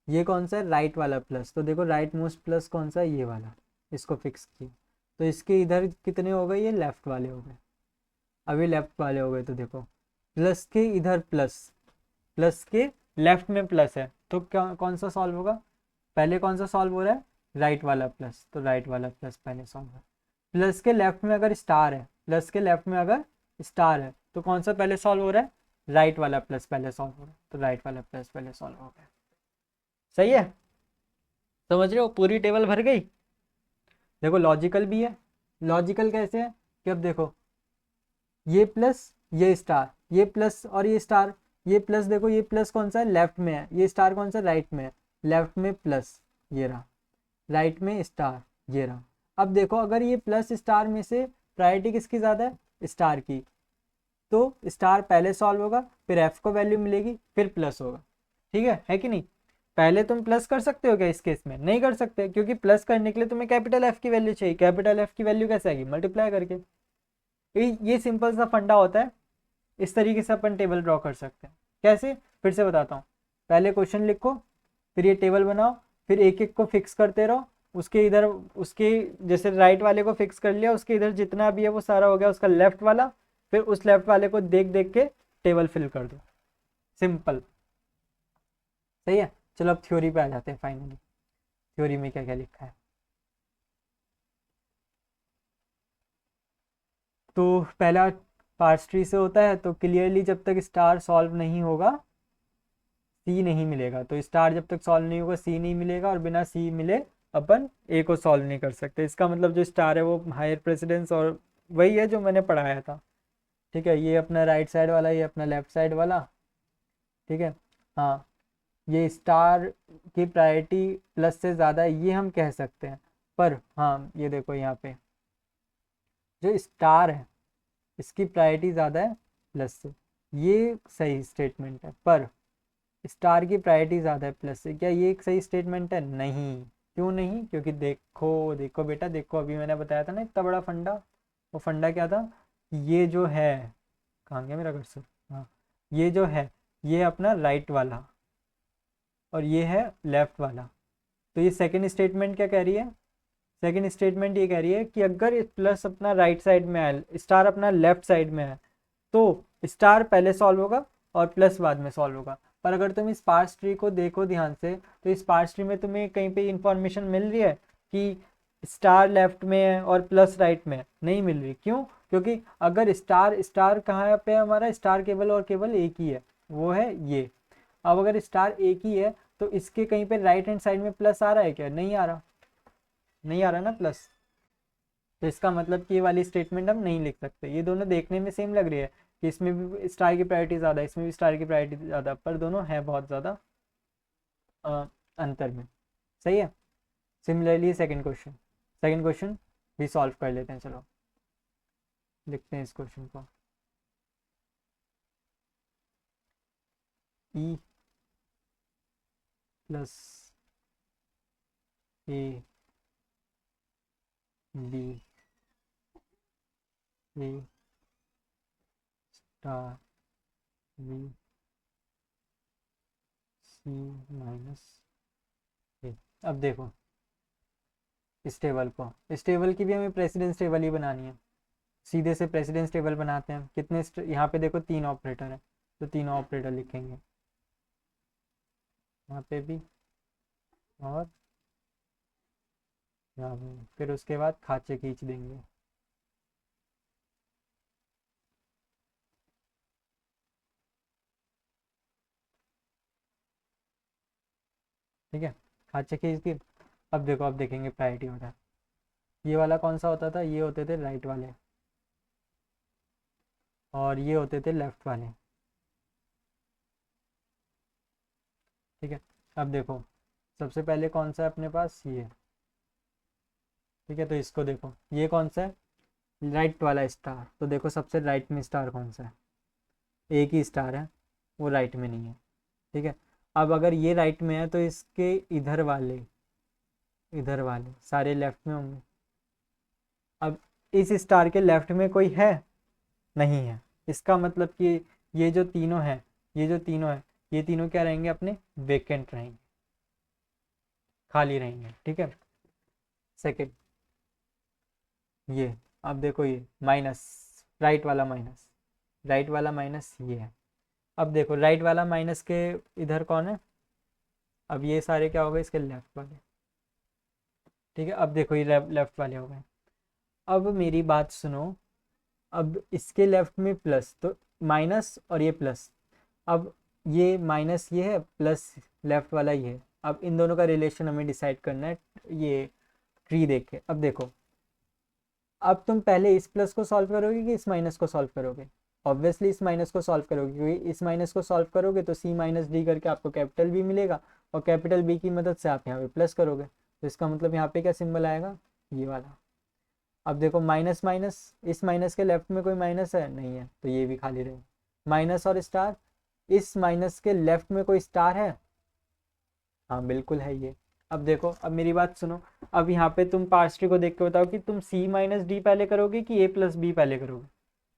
ये कौन सा है, राइट वाला प्लस, तो देखो राइट मोस्ट प्लस कौन सा है, ये वाला। इसको फिक्स किया तो इसके इधर कितने हो गए, ये लेफ्ट वाले हो गए। अभी लेफ्ट वाले हो गए तो देखो प्लस के इधर प्लस, प्लस के लेफ्ट में प्लस है, तो क्या कौन सा सॉल्व होगा, पहले कौन सा सॉल्व हो रहा है, राइट वाला प्लस, तो राइट वाला प्लस पहले सॉल्व है। प्लस के लेफ्ट में अगर स्टार है, प्लस के लेफ्ट में अगर स्टार है तो कौन सा पहले सॉल्व हो रहा है, राइट वाला प्लस पहले सॉल्व हो रहा है, तो राइट वाला प्लस पहले सॉल्व हो गया। सही है? समझ रहे हो, पूरी टेबल भर गई। देखो लॉजिकल भी है। लॉजिकल कैसे है कि अब देखो ये प्लस, ये स्टार, ये प्लस और ये स्टार, ये प्लस देखो, ये प्लस कौन सा है, लेफ्ट में है, ये स्टार कौन सा, राइट में है। लेफ्ट में प्लस, ये रहा, राइट में स्टार, ये रहा। अब देखो अगर ये प्लस स्टार में से प्रायोरिटी किसकी ज़्यादा है, स्टार की, तो स्टार पहले सॉल्व होगा, फिर एफ को वैल्यू मिलेगी, फिर प्लस होगा। ठीक है कि नहीं? पहले तुम प्लस कर सकते हो क्या, इस केस में नहीं कर सकते, क्योंकि प्लस करने के लिए तुम्हें कैपिटल एफ की वैल्यू चाहिए। कैपिटल एफ की वैल्यू कैसे आएगी, मल्टीप्लाई करके। ये सिंपल सा फंडा होता है। इस तरीके से अपन टेबल ड्रॉ कर सकते हैं। कैसे, फिर से बताता हूँ। पहले क्वेश्चन लिखो, फिर ये टेबल बनाओ, फिर एक एक को फिक्स करते रहो। उसके इधर, उसके जैसे राइट वाले को फिक्स कर लिया, उसके इधर जितना भी है वो सारा हो गया उसका लेफ्ट वाला, फिर उस लेफ्ट वाले को देख देख के टेबल फिल कर दो। सिंपल। सही है। चलो अब थ्योरी पे आ जाते हैं फाइनली। थ्योरी में क्या क्या लिखा है। तो पहला पार्स ट्री से होता है, तो क्लियरली जब तक स्टार सॉल्व नहीं होगा सी नहीं मिलेगा, तो स्टार जब तक सॉल्व नहीं होगा सी नहीं मिलेगा, और बिना सी मिले अपन ए को सॉल्व नहीं कर सकते। इसका मतलब जो स्टार है वो हायर प्रेसिडेंस, और वही है जो मैंने पढ़ाया था। ठीक है, ये अपना राइट साइड वाला, ये अपना लेफ्ट साइड वाला। ठीक है। हाँ, ये स्टार की प्रायोरिटी प्लस से ज़्यादा है ये हम कह सकते हैं। पर हाँ ये देखो यहाँ पे जो स्टार है इसकी प्रायोरिटी ज़्यादा है प्लस से, ये सही स्टेटमेंट है। पर स्टार की प्रायोरिटी ज़्यादा है प्लस से, क्या ये एक सही स्टेटमेंट है, नहीं। क्यों नहीं, क्योंकि देखो देखो बेटा देखो, अभी मैंने बताया था ना इतना बड़ा फंडा। वो फंडा क्या था, ये जो है, कहाँ गया मेरा कर्सर, हाँ, ये जो है ये है अपना राइट वाला और ये है लेफ्ट वाला। तो ये सेकंड स्टेटमेंट क्या कह रही है, सेकंड स्टेटमेंट ये कह रही है कि अगर प्लस अपना राइट साइड में है, स्टार अपना लेफ्ट साइड में है, तो स्टार पहले सॉल्व होगा और प्लस बाद में सॉल्व होगा। पर अगर तुम इस पार्स ट्री को देखो ध्यान से, तो इस पार्स ट्री में तुम्हें कहीं पे इंफॉर्मेशन मिल रही है कि स्टार लेफ्ट में है और प्लस राइट में है? नहीं मिल रही। क्यों? क्योंकि अगर स्टार स्टार कहाँ पे है, हमारा स्टार केवल और केवल एक ही है, वो है ये। अब अगर स्टार एक ही है तो इसके कहीं पे राइट हैंड साइड में प्लस आ रहा है क्या? नहीं आ रहा, नहीं आ रहा ना प्लस। तो इसका मतलब कि ये वाली स्टेटमेंट हम नहीं लिख सकते। ये दोनों देखने में सेम लग रही है कि इसमें भी स्टार की प्रायोरिटी ज़्यादा है, इसमें भी स्टार की प्रायोरिटी ज़्यादा, पर दोनों है बहुत ज़्यादा अंतर में। सही है। Similarly second question, second question भी सॉल्व कर लेते हैं। चलो लिखते हैं इस क्वेश्चन को। E plus A B A star B C minus A. अब देखो इस टेबल को, इस टेबल की भी हमें प्रेसिडेंस टेबल ही बनानी है। सीधे से प्रेसिडेंस टेबल बनाते हैं। कितने यहाँ पे देखो तीन ऑपरेटर है, तो तीनों ऑपरेटर लिखेंगे यहाँ पे भी और यहाँ पे। फिर उसके बाद खाचे खींच देंगे। ठीक है, खाचे खींच दिए। अब देखो, अब देखेंगे प्रायोरिटी होता है। ये वाला कौन सा होता था? ये होते थे राइट वाले और ये होते थे लेफ्ट वाले। ठीक है, अब देखो सबसे पहले कौन सा है अपने पास? ये। ठीक है, तो इसको देखो, ये कौन सा है? राइट वाला स्टार। तो देखो सबसे राइट में स्टार कौन सा है? एक ही स्टार है, वो राइट में नहीं है। ठीक है, अब अगर ये राइट में है तो इसके इधर वाले सारे लेफ्ट में होंगे। अब इस स्टार के लेफ्ट में कोई है? नहीं है। इसका मतलब कि ये जो तीनों हैं, ये जो तीनों हैं, ये तीनों क्या रहेंगे? अपने वेकेंट रहेंगे, खाली रहेंगे। ठीक है, सेकंड ये। अब देखो ये माइनस, राइट वाला माइनस, राइट वाला माइनस ये है। अब देखो राइट वाला माइनस के इधर कौन है? अब ये सारे क्या हो गए? इसके लेफ्ट वाले। ठीक है, अब देखो ये लेफ्ट वाले हो गए। अब मेरी बात सुनो, अब इसके लेफ्ट में प्लस, तो माइनस और ये प्लस। अब ये माइनस ये है, प्लस लेफ्ट वाला ये है। अब इन दोनों का रिलेशन हमें डिसाइड करना है ये ट्री देख के। अब देखो, अब तुम पहले इस प्लस को सॉल्व करोगे कि इस माइनस को सॉल्व करोगे? ऑब्वियसली इस माइनस को सॉल्व करोगे, क्योंकि इस माइनस को सॉल्व करोगे तो सी माइनस डी करके आपको कैपिटल बी मिलेगा और कैपिटल बी की मदद से आप यहाँ पे प्लस करोगे। तो इसका मतलब यहाँ पे क्या सिंबल आएगा? ये वाला। अब देखो माइनस माइनस, इस माइनस के लेफ्ट में कोई माइनस है? नहीं है, तो ये भी खाली रहे। माइनस और स्टार, इस माइनस के लेफ्ट में कोई स्टार है? हाँ बिल्कुल है ये। अब देखो, अब मेरी बात सुनो, अब यहाँ पे तुम पार्स ट्री को देख के बताओ कि तुम सी माइनस डी पहले करोगे कि ए प्लस बी पहले करोगे?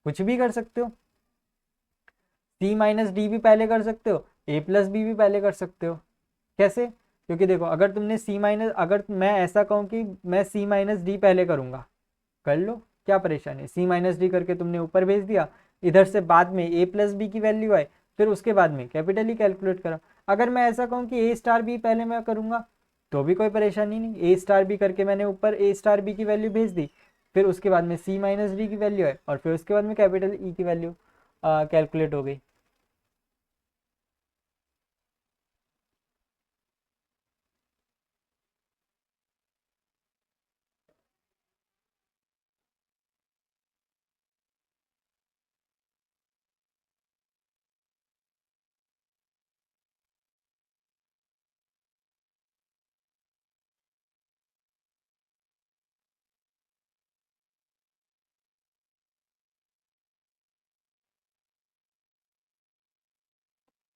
कुछ भी कर सकते हो, सी माइनस डी भी पहले कर सकते हो, ए प्लस बी भी पहले कर सकते हो। कैसे? क्योंकि देखो अगर तुमने सी माइनस, अगर मैं ऐसा कहूँ कि मैं सी माइनस डी पहले करूँगा, कर लो, क्या परेशानी है? सी माइनस डी करके तुमने ऊपर भेज दिया, इधर से बाद में ए प्लस बी की वैल्यू आए, फिर उसके बाद में कैपिटल ही कैलकुलेट करा। अगर मैं ऐसा कहूँ कि ए स्टार बी पहले मैं करूँगा, तो भी कोई परेशानी नहीं। ए स्टार बी करके मैंने ऊपर ए स्टार बी की वैल्यू भेज दी, फिर उसके बाद में सी माइनस डी की वैल्यू है और फिर उसके बाद में कैपिटल ई की वैल्यू कैलकुलेट हो गई।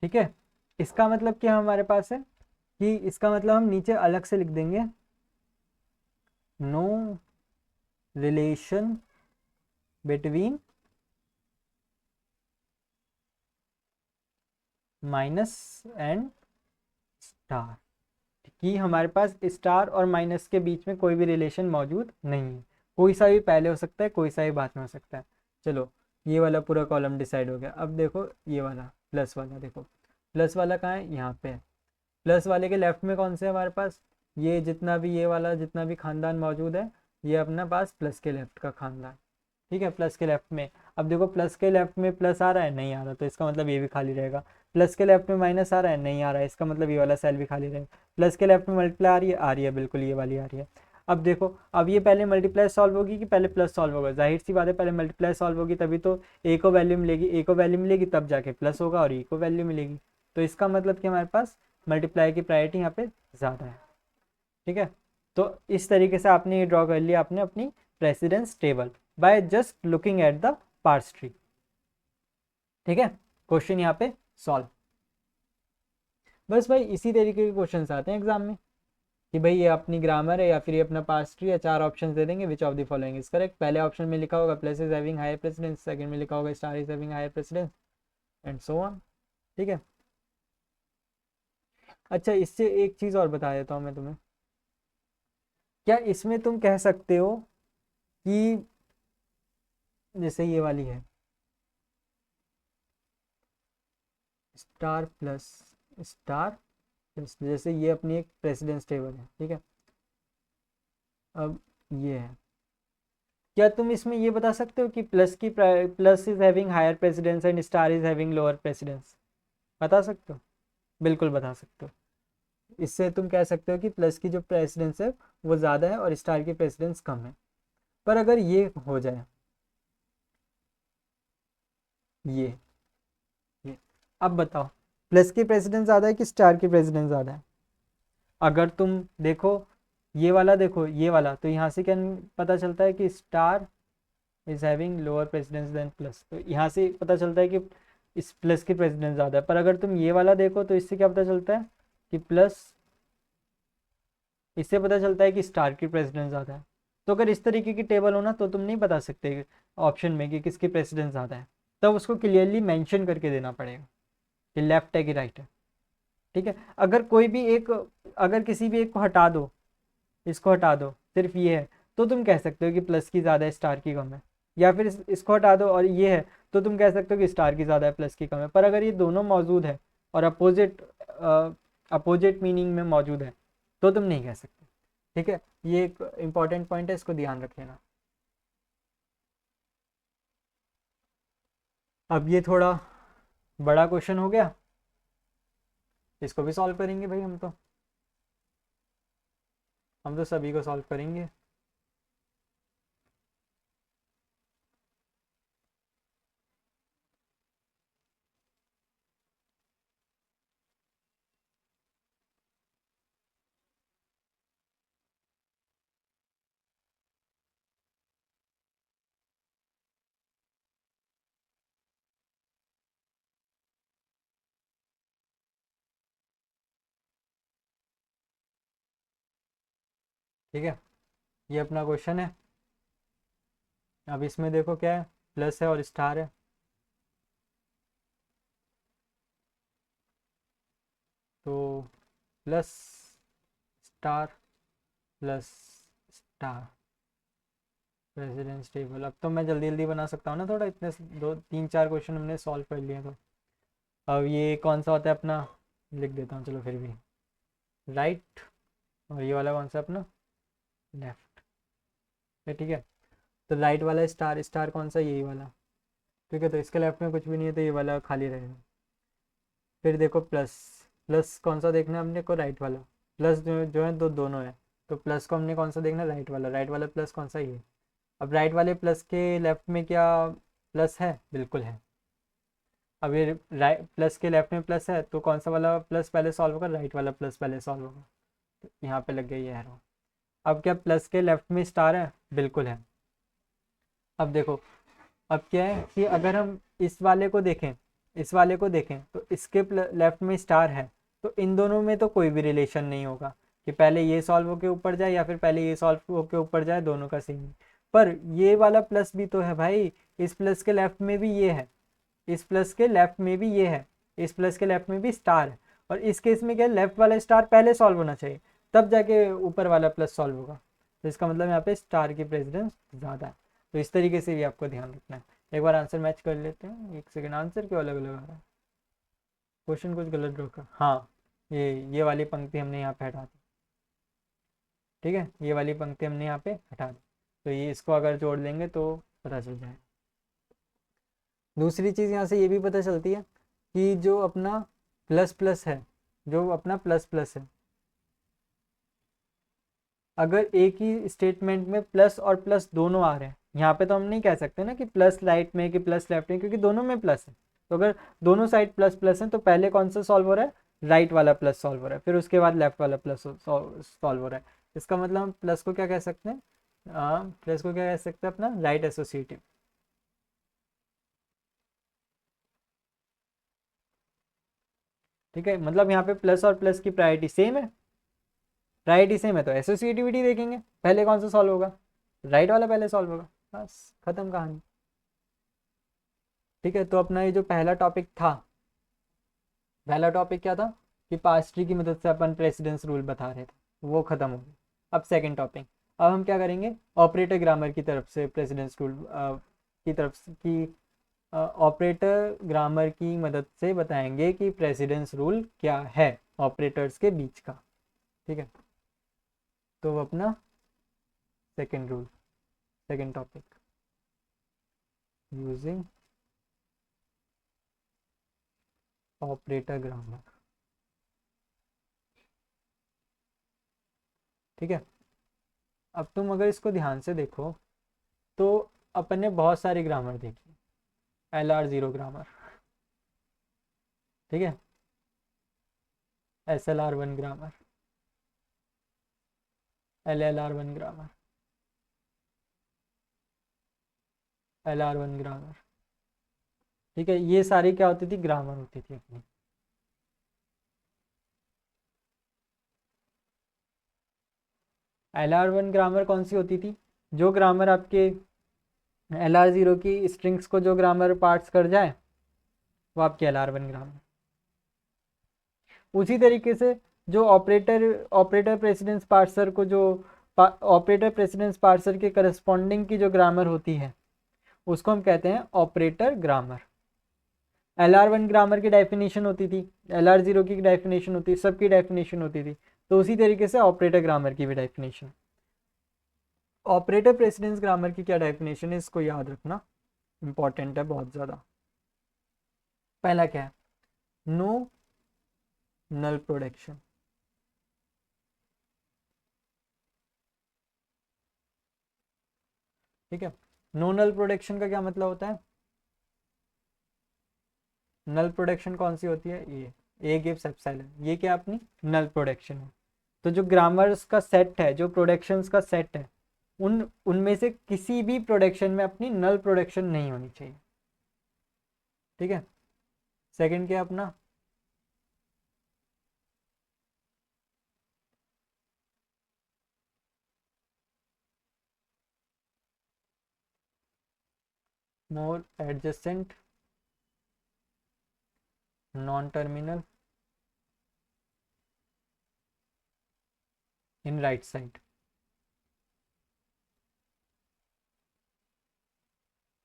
ठीक है, इसका मतलब क्या हमारे पास है कि इसका मतलब हम नीचे अलग से लिख देंगे, no relation between minus and star, कि हमारे पास स्टार और माइनस के बीच में कोई भी रिलेशन मौजूद नहीं है, कोई सा भी पहले हो सकता है, कोई सा भी बाद में हो सकता है। चलो ये वाला पूरा कॉलम डिसाइड हो गया। अब देखो ये वाला प्लस वाला, देखो प्लस वाला कहाँ है, यहाँ पे है। प्लस वाले के लेफ्ट में कौन से है हमारे पास, ये जितना भी ये वाला जितना भी खानदान मौजूद है, ये अपना पास प्लस के लेफ्ट का खानदान, ठीक है, प्लस के लेफ्ट में। अब देखो प्लस के लेफ्ट में प्लस आ रहा है, नहीं आ रहा, तो इसका मतलब ये भी खाली रहेगा। प्लस के लेफ्ट में माइनस आ रहा है, नहीं आ रहा है, इसका मतलब ये वाला सेल भी खाली रहेगा। प्लस के लेफ्ट में मल्टीप्लाई आ रही है, बिल्कुल ये वाली आ रही है। अब देखो, अब ये पहले मल्टीप्लाई सॉल्व होगी कि पहले प्लस सॉल्व होगा, जाहिर सी बात है पहले मल्टीप्लाई सॉल्व होगी, तभी तो ए को वैल्यू मिलेगी, ए को वैल्यू मिलेगी तब जाके प्लस होगा और ए को वैल्यू मिलेगी। तो इसका मतलब कि हमारे पास मल्टीप्लाई की प्रायोरिटी यहाँ पे ज़्यादा है, ठीक है। तो इस तरीके से आपने ये ड्रॉ कर लिया आपने अपनी precedence table by just looking at the parse tree, ठीक है। क्वेश्चन यहाँ पे सॉल्व। बस भाई इसी तरीके के क्वेश्चन आते हैं एग्जाम में, कि भाई ये अपनी ग्रामर है या फिर ये अपना पार्स ट्री है, चार ऑप्शन दे देंगे, which of the following is correct. पहले ऑप्शन में लिखा होगा plus is having higher precedence, second में लिखा होगा star is having higher precedence, and so on, ठीक है। अच्छा इससे एक चीज़ और बता देता हूँ मैं तुम्हें, क्या इसमें तुम कह सकते हो कि जैसे ये वाली है स्टार प्लस स्टार प्लस, जैसे ये अपनी एक प्रेसिडेंस टेबल है, ठीक है। अब ये है, क्या तुम इसमें ये बता सकते हो कि plus is having higher precedence and star is having lower precedence, बता सकते हो? बिल्कुल बता सकते हो। इससे तुम कह सकते हो कि प्लस की जो प्रेसिडेंस है वो ज़्यादा है और स्टार की प्रेसिडेंस कम है। पर अगर ये हो जाए, ये ये अब बताओ प्लस की प्रेसिडेंस ज़्यादा है कि स्टार की प्रेसिडेंस ज़्यादा है? अगर तुम देखो ये वाला, देखो ये वाला, तो यहाँ से क्या पता चलता है कि star is having lower precedence than plus, तो यहाँ से पता चलता है कि इस प्लस की प्रेसिडेंस ज़्यादा है। पर अगर तुम ये वाला देखो तो इससे क्या पता चलता है कि प्लस, इससे पता चलता है कि स्टार की प्रेसिडेंस ज़्यादा है। तो अगर इस तरीके की टेबल हो ना तो तुम नहीं बता सकते ऑप्शन में कि किसकी प्रेसिडेंस ज़्यादा है, तब उसको क्लियरली मेंशन करके देना पड़ेगा कि लेफ्ट है कि राइट है, ठीक है। अगर कोई भी एक, अगर किसी भी एक को हटा दो, इसको हटा दो, सिर्फ ये है, तो तुम कह सकते हो कि प्लस की ज़्यादा है स्टार की कम है। या फिर इसको हटा दो और ये है, तो तुम कह सकते हो कि स्टार की ज़्यादा है प्लस की कम है। पर अगर ये दोनों मौजूद है और अपोजिट मीनिंग में मौजूद है तो तुम नहीं कह सकते, ठीक है। ये एक इंपॉर्टेंट पॉइंट है, इसको ध्यान रख लेना। अब ये थोड़ा बड़ा क्वेश्चन हो गया, इसको भी सॉल्व करेंगे भाई, हम तो सभी को सॉल्व करेंगे। ठीक है, ये अपना क्वेश्चन है। अब इसमें देखो क्या है, प्लस है और स्टार है, तो plus star plus star precedence table. अब तो मैं जल्दी जल्दी बना सकता हूँ ना थोड़ा, इतने दो तीन चार क्वेश्चन हमने सॉल्व कर लिए। तो अब ये कौन सा होता है अपना, लिख देता हूँ चलो फिर भी, राइट, और ये वाला कौन सा अपना लेफ्ट, ठीक है। तो राइट वाला स्टार, स्टार कौन सा, यही वाला, ठीक है। तो इसके लेफ्ट में कुछ भी नहीं है तो ये वाला खाली रहेगा। फिर देखो प्लस, प्लस कौन सा देखना है हमने को, राइट वाला। प्लस जो है दो दोनों है, तो प्लस को हमने कौन सा देखना है, राइट वाला। राइट वाला प्लस कौन सा, ये। अब राइट वाले प्लस के लेफ्ट में क्या प्लस है, बिल्कुल है। अब ये राइट प्लस के लेफ्ट में प्लस है, तो कौन सा वाला प्लस पहले सॉल्व होगा, राइट वाला प्लस पहले सॉल्व होगा। तो यहाँ पे लग गई ये एरो। अब क्या प्लस के लेफ्ट में स्टार है, बिल्कुल है। अब देखो, अब क्या है कि अगर हम इस वाले को देखें, इस वाले को देखें तो इसके लेफ्ट में स्टार है, तो इन दोनों में तो कोई भी रिलेशन नहीं होगा कि पहले ये सॉल्व होके ऊपर जाए या फिर पहले ये सॉल्व होके ऊपर जाए, दोनों का सेम है। पर ये वाला प्लस भी तो है भाई, इस प्लस के लेफ्ट में भी ये है, इस प्लस के लेफ्ट में भी ये है, इस प्लस के लेफ्ट में भी स्टार है, और इस केस में क्या है, लेफ्ट वाला स्टार पहले सॉल्व होना चाहिए, तब जाके ऊपर वाला प्लस सॉल्व होगा। तो इसका मतलब यहाँ पे स्टार की प्रेसिडेंस ज़्यादा है। तो इस तरीके से भी आपको ध्यान रखना है। एक बार आंसर मैच कर लेते हैं, एक सेकेंड, आंसर क्यों अलग अलग आ रहा है, क्वेश्चन कुछ गलत रखा। हाँ, ये वाली पंक्ति हमने यहाँ पे हटा दी, ठीक है, ये वाली पंक्ति हमने यहाँ पे हटा दी। तो ये इसको अगर जोड़ लेंगे तो पता चल जाए। दूसरी चीज़ यहाँ से ये भी पता चलती है कि जो अपना प्लस प्लस है, जो अपना प्लस प्लस है, अगर एक ही स्टेटमेंट में प्लस और प्लस दोनों आ रहे हैं, यहाँ पे तो हम नहीं कह सकते ना कि प्लस राइट में कि प्लस लेफ्ट में, क्योंकि दोनों में प्लस है। तो अगर दोनों साइड प्लस प्लस है तो पहले कौन सा सॉल्व हो रहा है, राइट वाला प्लस सॉल्व हो रहा है, फिर उसके बाद लेफ्ट वाला प्लस सॉल्व हो रहा है। इसका मतलब हम प्लस को क्या कह सकते हैं, प्लस को क्या कह सकते हैं, अपना राइट एसोसिएटिव। ठीक है, मतलब यहाँ पे प्लस और प्लस की प्रायोरिटी सेम है, प्रायोरिटी सेम है तो एसोसिएटिविटी देखेंगे, पहले कौन सा सॉल्व होगा, राइट वाला पहले सॉल्व होगा, बस खत्म कहानी। ठीक है, तो अपना ये जो पहला टॉपिक था, पहला टॉपिक क्या था कि पास्ट ट्री की मदद से अपन प्रेसिडेंस रूल बता रहे थे, वो खत्म हो गया। अब सेकंड टॉपिक, अब हम क्या करेंगे, ऑपरेटर ग्रामर की तरफ से प्रेसिडेंस रूल की तरफ से की ऑपरेटर ग्रामर की मदद से बताएंगे कि प्रेसिडेंस रूल क्या है ऑपरेटर्स के बीच का। ठीक है, तो अपना second rule, second topic, using operator grammar. ठीक है, अब तुम अगर इसको ध्यान से देखो तो अपन ने बहुत सारी ग्रामर देखी, LR0 ग्रामर, ठीक है, SLR1 grammar, LLR1 grammar, LR1 grammar. ठीक है, ये सारी क्या होती थी, ग्रामर होती थी अपनी। LR1 ग्रामर कौन सी होती थी, जो ग्रामर आपके LR0 की स्ट्रिंग्स को जो ग्रामर पार्ट्स कर जाए वो आपकी LR1 ग्रामर। उसी तरीके से जो ऑपरेटर ऑपरेटर प्रेसिडेंस पार्सर को जो ऑपरेटर प्रेसिडेंस पार्सर के करस्पॉन्डिंग की जो ग्रामर होती है उसको हम कहते हैं ऑपरेटर ग्रामर। LR1 ग्रामर की डेफिनेशन होती थी, LR0 की डेफिनेशन होती, सबकी डेफिनेशन होती थी, तो उसी तरीके से ऑपरेटर ग्रामर की भी डेफिनेशन। ऑपरेटर प्रेसिडेंस ग्रामर की क्या डेफिनेशन है, इसको याद रखना इंपॉर्टेंट है बहुत ज़्यादा। पहला क्या है, नो नल प्रोडक्शन। ठीक है, नो नल प्रोडक्शन का क्या मतलब होता है, नल प्रोडक्शन कौन सी होती है, ये ए गिव्स एप्सिलॉन, ये क्या अपनी नल प्रोडक्शन है। तो जो ग्रामर्स का सेट है, जो प्रोडक्शंस का सेट है, उनमें से किसी भी प्रोडक्शन में अपनी नल प्रोडक्शन नहीं होनी चाहिए। ठीक है, सेकंड क्या अपना, more adjacent non terminal in right side.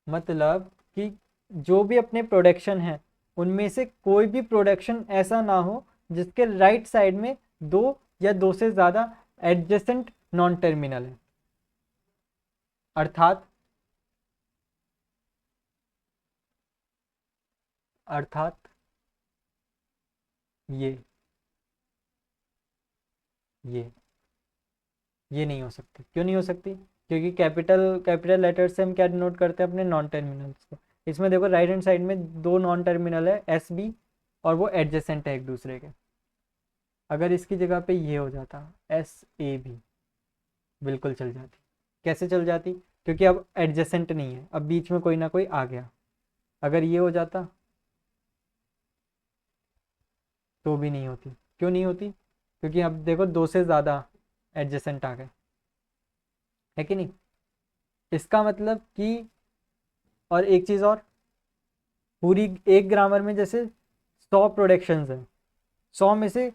मतलब कि जो भी अपने प्रोडक्शन है उनमें से कोई भी प्रोडक्शन ऐसा ना हो जिसके राइट साइड में दो या दो से ज़्यादा एडजेसेंट नॉन टर्मिनल है। अर्थात अर्थात ये ये ये नहीं हो सकती। क्यों नहीं हो सकती, क्योंकि कैपिटल कैपिटल लेटर से हम क्या डिनोट करते हैं, अपने नॉन टर्मिनल्स को। इसमें देखो राइट हैंड साइड में दो नॉन टर्मिनल है, एस बी, और वो एडजेसेंट है एक दूसरे के। अगर इसकी जगह पे ये हो जाता SAB, बिल्कुल चल जाती। कैसे चल जाती, क्योंकि अब एडजेसेंट नहीं है, अब बीच में कोई ना कोई आ गया। अगर ये हो जाता तो भी नहीं होती। क्यों नहीं होती, क्योंकि अब देखो दो से ज़्यादा एडजेसेंट आ गए, है कि नहीं। इसका मतलब कि, और एक चीज़ और, पूरी एक ग्रामर में जैसे 100 प्रोडक्शंस हैं, 100 में से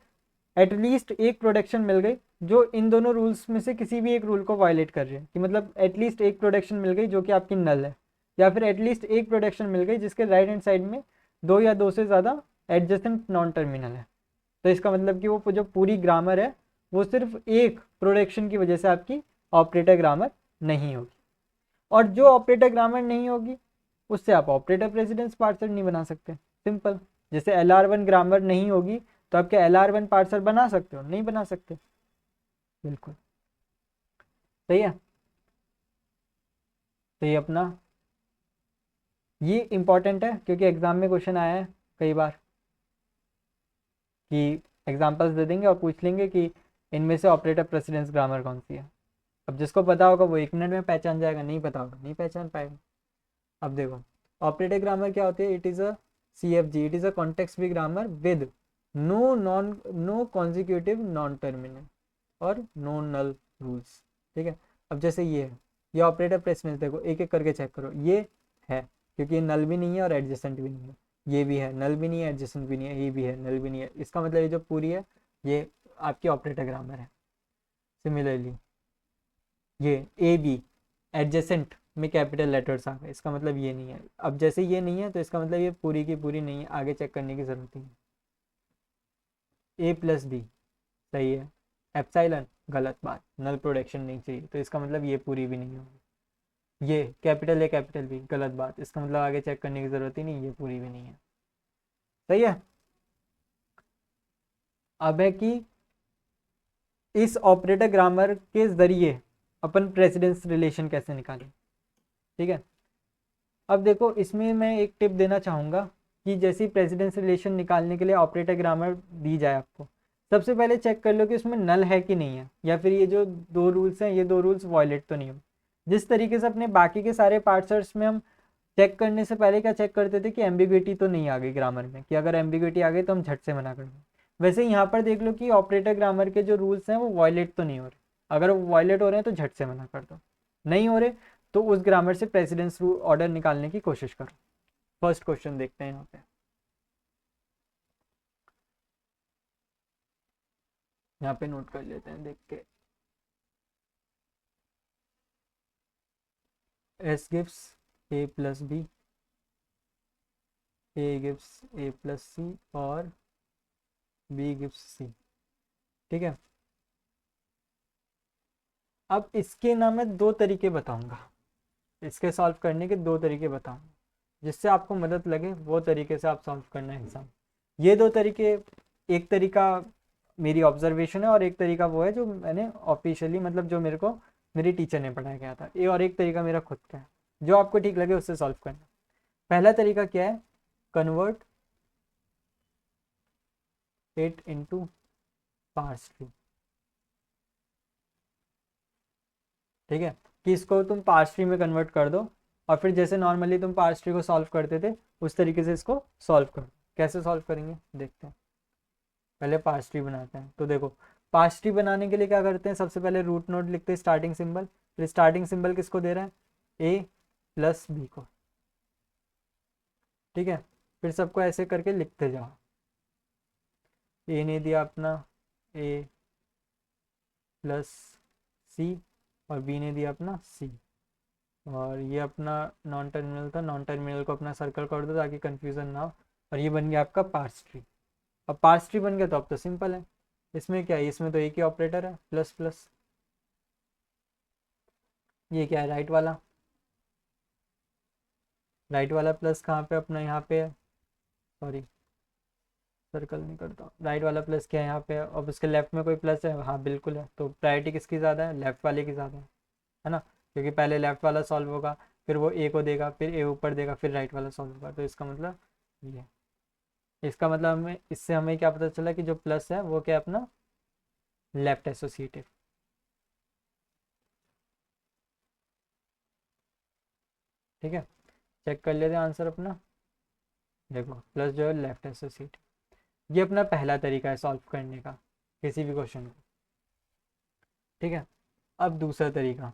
एटलीस्ट एक प्रोडक्शन मिल गई जो इन दोनों रूल्स में से किसी भी एक रूल को वायलेट कर रही है, कि मतलब एटलीस्ट एक प्रोडक्शन मिल गई जो कि आपकी नल है, या फिर एटलीस्ट एक प्रोडक्शन मिल गई जिसके राइट हैंड साइड में दो या दो से ज़्यादा एडजेसेंट नॉन टर्मिनल है। तो इसका मतलब कि वो जो पूरी ग्रामर है वो सिर्फ एक प्रोडक्शन की वजह से आपकी ऑपरेटर ग्रामर नहीं होगी, और जो ऑपरेटर ग्रामर नहीं होगी उससे आप ऑपरेटर प्रेसिडेंस पार्सर नहीं बना सकते। सिंपल। जैसे LR1 ग्रामर नहीं होगी तो आपके LR1 पार्सर बना सकते हो, नहीं बना सकते। बिल्कुल सही है। तो ये अपना ये इंपॉर्टेंट है क्योंकि एग्जाम में क्वेश्चन आया है कई बार कि एग्जाम्पल्स दे देंगे और पूछ लेंगे कि इनमें से ऑपरेटर प्रेसिडेंस ग्रामर कौन सी है। अब जिसको पता होगा वो 1 मिनट में पहचान जाएगा, नहीं पता होगा नहीं पहचान पाएगा। अब देखो ऑपरेटर ग्रामर क्या होती है, it is a CFG, it is a context free grammar with no consecutive non terminal और नो नल रूल्स। ठीक है। अब जैसे ये है, ये ऑपरेटर प्रेसिडेंस, देखो एक एक करके चेक करो, ये है क्योंकि ये नल भी नहीं है और एडजेसेंट भी नहीं है, ये भी है नल भी नहीं है एडजेसेंट भी नहीं है, ये भी है नल भी नहीं है, इसका मतलब ये जो पूरी है ये आपकी ऑपरेटर ग्रामर है। सिमिलरली ये AB एडजेसेंट में कैपिटल लेटर्स आ गए, इसका मतलब ये नहीं है। अब जैसे ये नहीं है तो इसका मतलब ये पूरी की पूरी नहीं है, आगे चेक करने की जरूरत नहीं है। A+B सही है, एप्साइलन गलत बात, नल प्रोडक्शन नहीं चाहिए तो इसका मतलब ये पूरी भी नहीं होगी। ये कैपिटल A कैपिटल B गलत बात, इसका मतलब आगे चेक करने की जरूरत ही नहीं, ये पूरी भी नहीं है। सही है। अब है कि इस ऑपरेटर ग्रामर के जरिए अपन प्रेसिडेंस रिलेशन कैसे निकालें। ठीक है। अब देखो इसमें मैं एक टिप देना चाहूँगा कि जैसे प्रेसिडेंस रिलेशन निकालने के लिए ऑपरेटर ग्रामर दी जाए आपको, सबसे पहले चेक कर लो कि उसमें नल है कि नहीं है, या फिर ये जो दो रूल्स हैं ये दो रूल्स वॉयलेट तो नहीं हो। जिस तरीके से अपने बाकी के सारे पार्सर्स में हम चेक करने से पहले क्या चेक करते थे कि एम्बिग्विटी तो नहीं आ गई ग्रामर में, कि अगर एम्बिग्विटी आ गई तो हम झट से मना कर दें। वैसे यहाँ पर देख लो कि ऑपरेटर ग्रामर के जो रूल्स हैं वो वॉयलेट तो नहीं हो रहे, अगर वो वॉयलेट हो रहे हैं तो झट से मना कर दो, नहीं हो रहे तो उस ग्रामर से प्रेसिडेंस ऑर्डर निकालने की कोशिश करो। फर्स्ट क्वेश्चन देखते हैं यहाँ पे, यहाँ पे नोट कर लेते हैं देख के। S gives A+B, A gives A+C और B gives C। ठीक है। अब इसके ना मैं दो तरीके बताऊंगा, इसके सॉल्व करने के दो तरीके बताऊंगा, जिससे आपको मदद लगे वो तरीके से आप सॉल्व करना है एग्जाम। ये दो तरीके, एक तरीका मेरी ऑब्जर्वेशन है और एक तरीका वो है जो मैंने ऑफिशियली मतलब जो मेरे को मेरी टीचर ने पढ़ाया गया था, ये और एक तरीका मेरा खुद का है, जो आपको ठीक लगे उससे सॉल्व करना। पहला तरीका क्या है, convert it into parse tree. ठीक है, कि इसको तुम पार्स ट्री में कन्वर्ट कर दो और फिर जैसे नॉर्मली तुम पार्स ट्री को सॉल्व करते थे उस तरीके से इसको सॉल्व करो। कैसे सॉल्व करेंगे देखते हैं। पहले पार्स ट्री बनाते हैं, तो देखो पार्स ट्री बनाने के लिए क्या करते हैं, सबसे पहले रूट नोड लिखते हैं स्टार्टिंग सिंबल, फिर स्टार्टिंग सिंबल किसको दे रहा है, A+B को। ठीक है, फिर सबको ऐसे करके लिखते जाओ। ए ने दिया अपना A+C और B ने दिया अपना C, और ये अपना नॉन टर्मिनल था, नॉन टर्मिनल को अपना सर्कल कर दो ताकि कंफ्यूजन ना हो, और ये बन गया आपका पार्स ट्री। अब पार्स ट्री बन गया तो अब तो सिंपल है, इसमें क्या है, इसमें तो एक ही ऑपरेटर है प्लस प्लस। ये क्या है, राइट वाला, राइट वाला प्लस कहाँ पे अपना यहाँ पे है, सॉरी सर्कल नहीं करता, राइट वाला प्लस क्या है यहाँ पे, अब उसके लेफ्ट में कोई प्लस है, हाँ बिल्कुल है, तो प्रायोरिटी किसकी ज़्यादा है, लेफ्ट वाले की ज़्यादा है ना, क्योंकि पहले लेफ्ट वाला सॉल्व होगा, फिर वो ए को देगा, फिर ए ऊपर देगा, फिर राइट वाला सॉल्व होगा, तो इसका मतलब ये, इसका मतलब हमें इससे हमें क्या पता चला कि जो प्लस है वो क्या है, अपना लेफ्ट एसोसिएटिव। ठीक है, चेक कर लेते हैं आंसर अपना, देखो प्लस जो है लेफ्ट एसोसिएटिव। ये अपना पहला तरीका है सॉल्व करने का किसी भी क्वेश्चन को। ठीक है, अब दूसरा तरीका,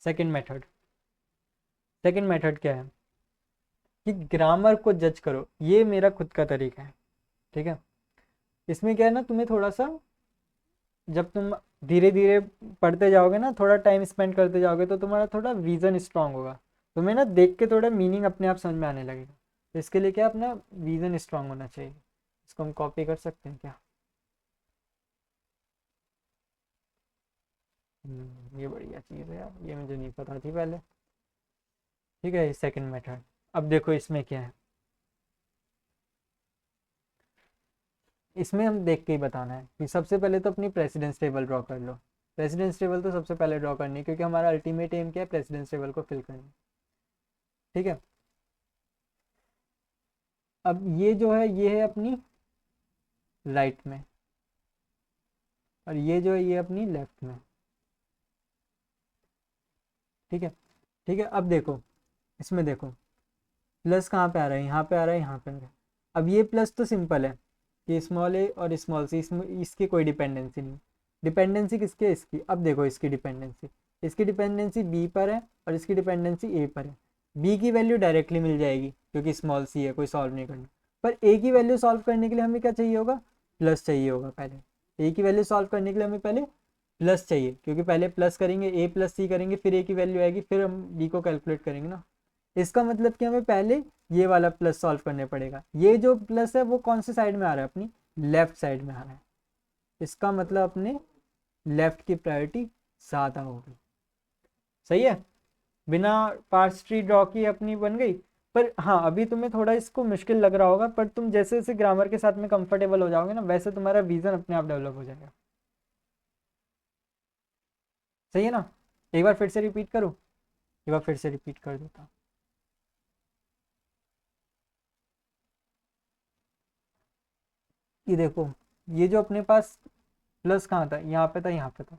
सेकंड मेथड क्या है कि ग्रामर को जज करो। ये मेरा खुद का तरीका है, ठीक है। इसमें क्या है ना, तुम्हें थोड़ा सा, जब तुम धीरे धीरे पढ़ते जाओगे ना, थोड़ा टाइम स्पेंड करते जाओगे, तो तुम्हारा थोड़ा विजन स्ट्रांग होगा। तुम्हें ना देख के थोड़ा मीनिंग अपने आप समझ में आने लगेगा। तो इसके लिए क्या, अपना विजन स्ट्रांग होना चाहिए। इसको हम कॉपी कर सकते हैं क्या? ये बढ़िया चीज़ है यार, ये मुझे नहीं पता थी पहले। ठीक है, सेकंड मेथड। अब देखो इसमें क्या है, इसमें हम देख के ही बताना है कि सबसे पहले तो अपनी प्रेसिडेंस टेबल ड्रॉ कर लो। प्रेसिडेंस टेबल तो सबसे पहले ड्रॉ करनी है, क्योंकि हमारा अल्टीमेट एम क्या है, प्रेसिडेंस टेबल को फिल करना। ठीक है। अब ये जो है, ये है अपनी राइट में, और ये जो है ये अपनी लेफ्ट में। ठीक है। ठीक है, अब देखो, इसमें देखो प्लस कहाँ पे आ रहा है, यहाँ पे आ रहा है, यहाँ पे आ रहा है। अब ये प्लस तो सिंपल है कि स्मॉल ए और स्मॉल सी, इसमें इसकी कोई डिपेंडेंसी नहीं। डिपेंडेंसी किसकी है, इसकी। अब देखो इसकी डिपेंडेंसी, इसकी डिपेंडेंसी बी पर है और इसकी डिपेंडेंसी ए पर है। बी की वैल्यू डायरेक्टली मिल जाएगी क्योंकि स्मॉल सी है, कोई सॉल्व नहीं करना। पर ए की वैल्यू सॉल्व करने के लिए हमें क्या चाहिए होगा, प्लस चाहिए होगा। पहले ए की वैल्यू सॉल्व करने के लिए हमें पहले प्लस चाहिए, क्योंकि पहले प्लस करेंगे, ए प्लस सी करेंगे, फिर ए की वैल्यू आएगी, फिर हम बी को कैलकुलेट करेंगे ना। इसका मतलब कि हमें पहले ये वाला प्लस सॉल्व करने पड़ेगा। ये जो प्लस है वो कौन से साइड में आ रहा है, अपनी लेफ्ट साइड में आ रहा है। इसका मतलब अपने लेफ्ट की प्रायोरिटी ज़्यादा होगी। सही है, बिना पार्स ट्री ड्रॉ की अपनी बन गई। पर हाँ, अभी तुम्हें थोड़ा इसको मुश्किल लग रहा होगा, पर तुम जैसे जैसे ग्रामर के साथ में कंफर्टेबल हो जाओगे ना, वैसे तुम्हारा विजन अपने आप डेवलप हो जाएगा। सही है ना। एक बार फिर से रिपीट करूँ, एक बार फिर से रिपीट कर देता हूँ। ये देखो, ये जो अपने पास प्लस कहाँ था, यहाँ पे था, यहाँ पे था।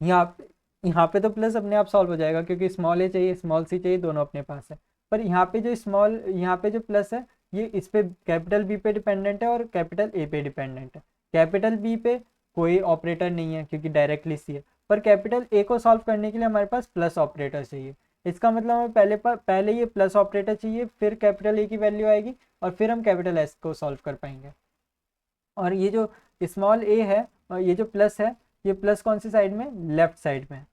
यहाँ पे, यहाँ पे तो प्लस अपने आप सॉल्व हो जाएगा, क्योंकि स्मॉल ए चाहिए, स्मॉल सी चाहिए, दोनों अपने पास है। पर यहाँ पे जो स्मॉल, यहाँ पे जो प्लस है, ये इस पे कैपिटल बी पे डिपेंडेंट है और कैपिटल ए पे डिपेंडेंट है। कैपिटल बी पे कोई ऑपरेटर नहीं है क्योंकि डायरेक्टली सी है, पर कैपिटल ए को सॉल्व करने के लिए हमारे पास प्लस ऑपरेटर चाहिए। इसका मतलब हमें पहले ये प्लस ऑपरेटर चाहिए, फिर कैपिटल ए की वैल्यू आएगी, और फिर हम कैपिटल एस को सॉल्व कर पाएंगे। और ये जो स्मॉल ए है और ये जो प्लस है, ये प्लस कौन सी साइड में, लेफ्ट साइड में।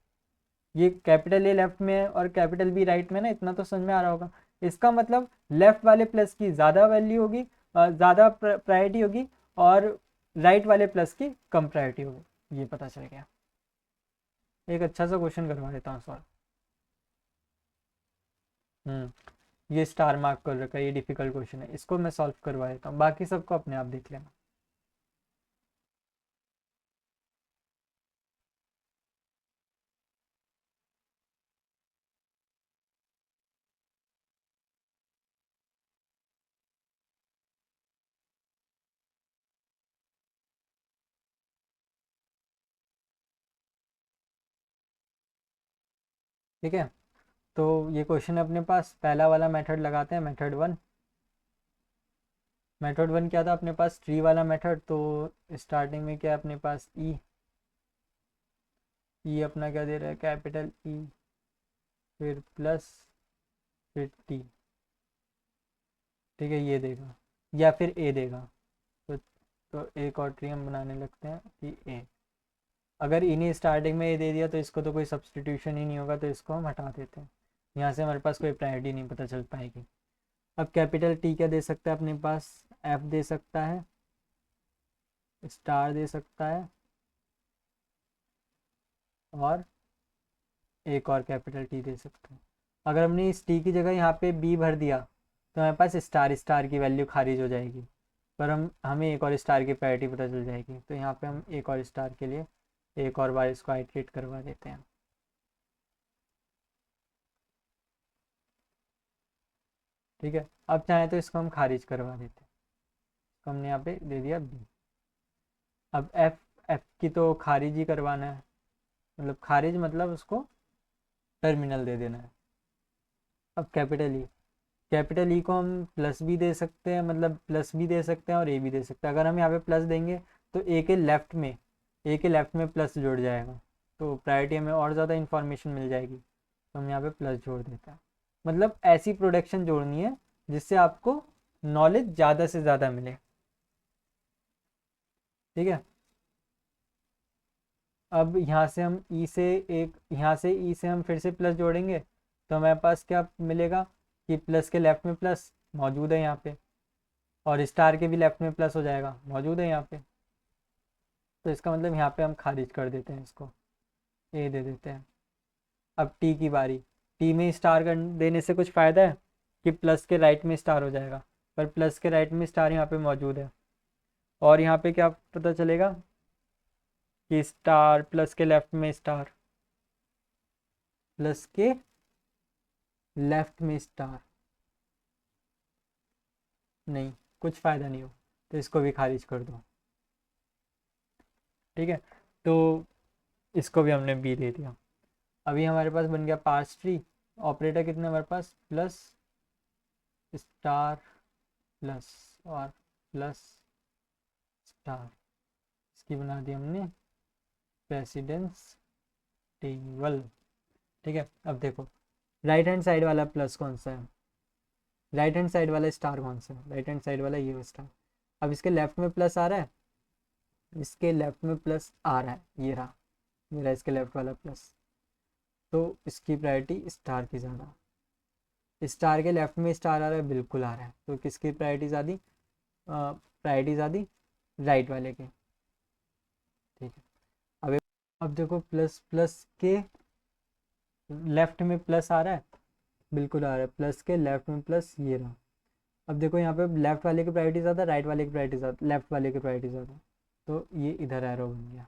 ये कैपिटल ए लेफ्ट में है और कैपिटल बी राइट में ना, इतना तो समझ में आ रहा होगा। इसका मतलब लेफ्ट वाले प्लस की ज़्यादा वैल्यू होगी, ज़्यादा प्रायोरिटी होगी, और राइट वाले प्लस की कम प्रायोरिटी होगी। ये पता चल गया। एक अच्छा सा क्वेश्चन करवा देता हूँ सॉल्व। ये स्टार मार्क कर रखा है, ये डिफिकल्ट क्वेश्चन है, इसको मैं सॉल्व करवा देता हूँ, बाकी सबको अपने आप देख लेना। ठीक है, तो ये क्वेश्चन है अपने पास। पहला वाला मेथड लगाते हैं, मेथड वन। मेथड वन क्या था अपने पास, ट्री वाला मेथड। तो स्टार्टिंग में क्या है अपने पास, ई अपना क्या दे रहा है, कैपिटल ई, फिर प्लस, फिर टी। ठीक है, ये देगा या फिर ए देगा। तो एक और ट्री हम बनाने लगते हैं कि ए। अगर इन्हीं स्टार्टिंग में ए दे दिया तो इसको तो कोई सब्सटीट्यूशन ही नहीं होगा, तो इसको हम हटा देते हैं। यहाँ से हमारे पास कोई प्रायोरिटी नहीं पता चल पाएगी। अब कैपिटल टी क्या दे सकता है अपने पास, एफ दे सकता है, स्टार दे सकता है, और एक और कैपिटल टी दे सकते हैं। अगर हमने इस टी की जगह यहाँ पे बी भर दिया तो हमारे पास स्टार स्टार की वैल्यू खारिज हो जाएगी, पर हमें एक और स्टार की प्रायोरिटी पता चल जाएगी। तो यहाँ पे हम एक और स्टार के लिए एक और बार इसको आइट्रेट करवा देते हैं। ठीक है, अब चाहे तो इसको हम खारिज करवा देते हैं। तो हमने यहाँ पे दे दिया बी। अब एफ, एफ की तो खारिज ही करवाना है, मतलब खारिज मतलब उसको टर्मिनल दे देना है। अब कैपिटल ई, कैपिटल ई को हम प्लस भी दे सकते हैं, मतलब प्लस भी दे सकते हैं और ए भी दे सकते हैं। अगर हम यहाँ पे प्लस देंगे तो ए के लेफ्ट में प्लस जुड़ जाएगा, तो प्रायोरिटी हमें और ज़्यादा इंफॉर्मेशन मिल जाएगी। तो हम यहाँ पे प्लस जोड़ देते हैं। मतलब ऐसी प्रोडक्शन जोड़नी है जिससे आपको नॉलेज ज़्यादा से ज़्यादा मिले। ठीक है। अब यहाँ से हम ई से एक, यहाँ से ई से हम फिर से प्लस जोड़ेंगे तो हमारे पास क्या मिलेगा कि प्लस के लेफ्ट में प्लस मौजूद है यहाँ पे, और स्टार के भी लेफ्ट में प्लस हो जाएगा, मौजूद है यहाँ पे। तो इसका मतलब यहाँ पे हम खारिज कर देते हैं, इसको ए दे देते हैं। अब टी की बारी। टी में स्टार कर देने से कुछ फ़ायदा है कि प्लस के राइट में स्टार हो जाएगा, पर प्लस के राइट में स्टार यहाँ पे मौजूद है। और यहाँ पे क्या पता चलेगा कि स्टार प्लस के लेफ्ट में स्टार, प्लस के लेफ्ट में स्टार, नहीं कुछ फ़ायदा नहीं हो, तो इसको भी खारिज कर दो। ठीक है, तो इसको भी हमने बी दे दिया। अभी हमारे पास बन गया पार्स ट्री। ऑपरेटर कितने हमारे पास, प्लस स्टार प्लस और प्लस स्टार, इसकी बना दी हमने प्रेसिडेंस टेबल। ठीक है, अब देखो राइट हैंड साइड वाला प्लस कौन सा है, राइट हैंड साइड वाला स्टार कौन सा है, राइट हैंड साइड वाला ये स्टार। अब इसके लेफ्ट में प्लस आ रहा है, इसके लेफ्ट में प्लस आ रहा है, ये रहा, ये रहा इसके लेफ्ट वाला प्लस। तो इसकी प्रायोरिटी स्टार की ज़्यादा। स्टार के लेफ्ट में स्टार आ रहा है, बिल्कुल आ रहा है, तो किसकी प्रायोरिटी ज़्यादा, प्रायोरिटी ज़्यादा राइट वाले के। ठीक है, अब देखो प्लस प्लस के लेफ्ट में प्लस आ रहा है, बिल्कुल आ रहा है, प्लस के लेफ्ट में प्लस, ये रहा। अब देखो यहाँ पे लेफ्ट वाले की प्रायोरिटी ज़्यादा, राइट वाले की प्रायोरिटी ज़्यादा, लेफ्ट वाले की प्रायोरिटी ज़्यादा, तो ये इधर एरो बन गया।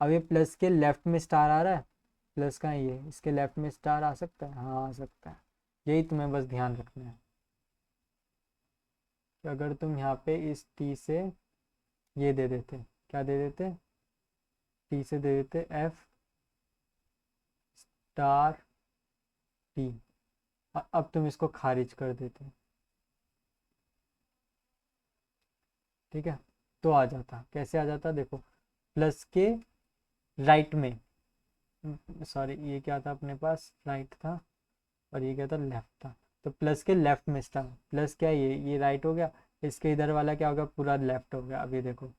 अब ये प्लस के लेफ्ट में स्टार आ रहा है, प्लस का ये इसके लेफ्ट में स्टार आ सकता है, हाँ आ सकता है। यही तुम्हें बस ध्यान रखना है कि अगर तुम यहाँ पे इस टी से ये दे देते, क्या दे देते, टी से दे देते एफ स्टार टी, अब तुम इसको खारिज कर देते। ठीक है, तो आ जाता, कैसे आ जाता, देखो प्लस के राइट में, सॉरी ये क्या था अपने पास, राइट था और ये क्या था, लेफ्ट था। तो प्लस के लेफ्ट में स्टार, प्लस क्या है, ये राइट हो गया, इसके इधर वाला क्या हो गया, पूरा लेफ्ट हो गया। अब ये देखो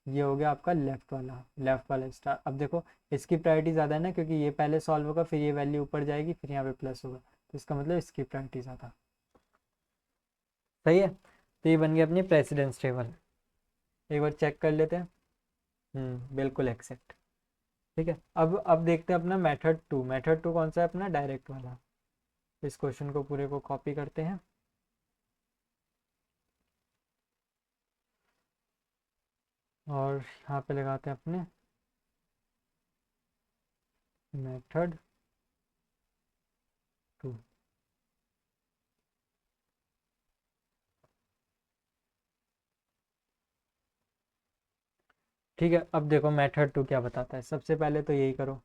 ये हो गया आपका लेफ्ट वाला स्टार। अब देखो इसकी प्रायोरिटी ज़्यादा है ना, क्योंकि ये पहले सॉल्व होगा, फिर ये वैल्यू ऊपर जाएगी, फिर यहाँ पे प्लस होगा, तो इसका मतलब इसकी प्रायोरिटी ज़्यादा। सही है, तो ये बन गया अपनी प्रेसिडेंस टेबल। एक बार चेक कर लेते हैं। बिल्कुल एक्सेप्ट। ठीक है, अब देखते हैं अपना मेथड टू। मेथड टू कौन सा है अपना, डायरेक्ट वाला। इस क्वेश्चन को पूरे को कॉपी करते हैं और यहाँ पे लगाते हैं अपने मेथड टू। ठीक है, अब देखो मेथड टू क्या बताता है। सबसे पहले तो यही करो,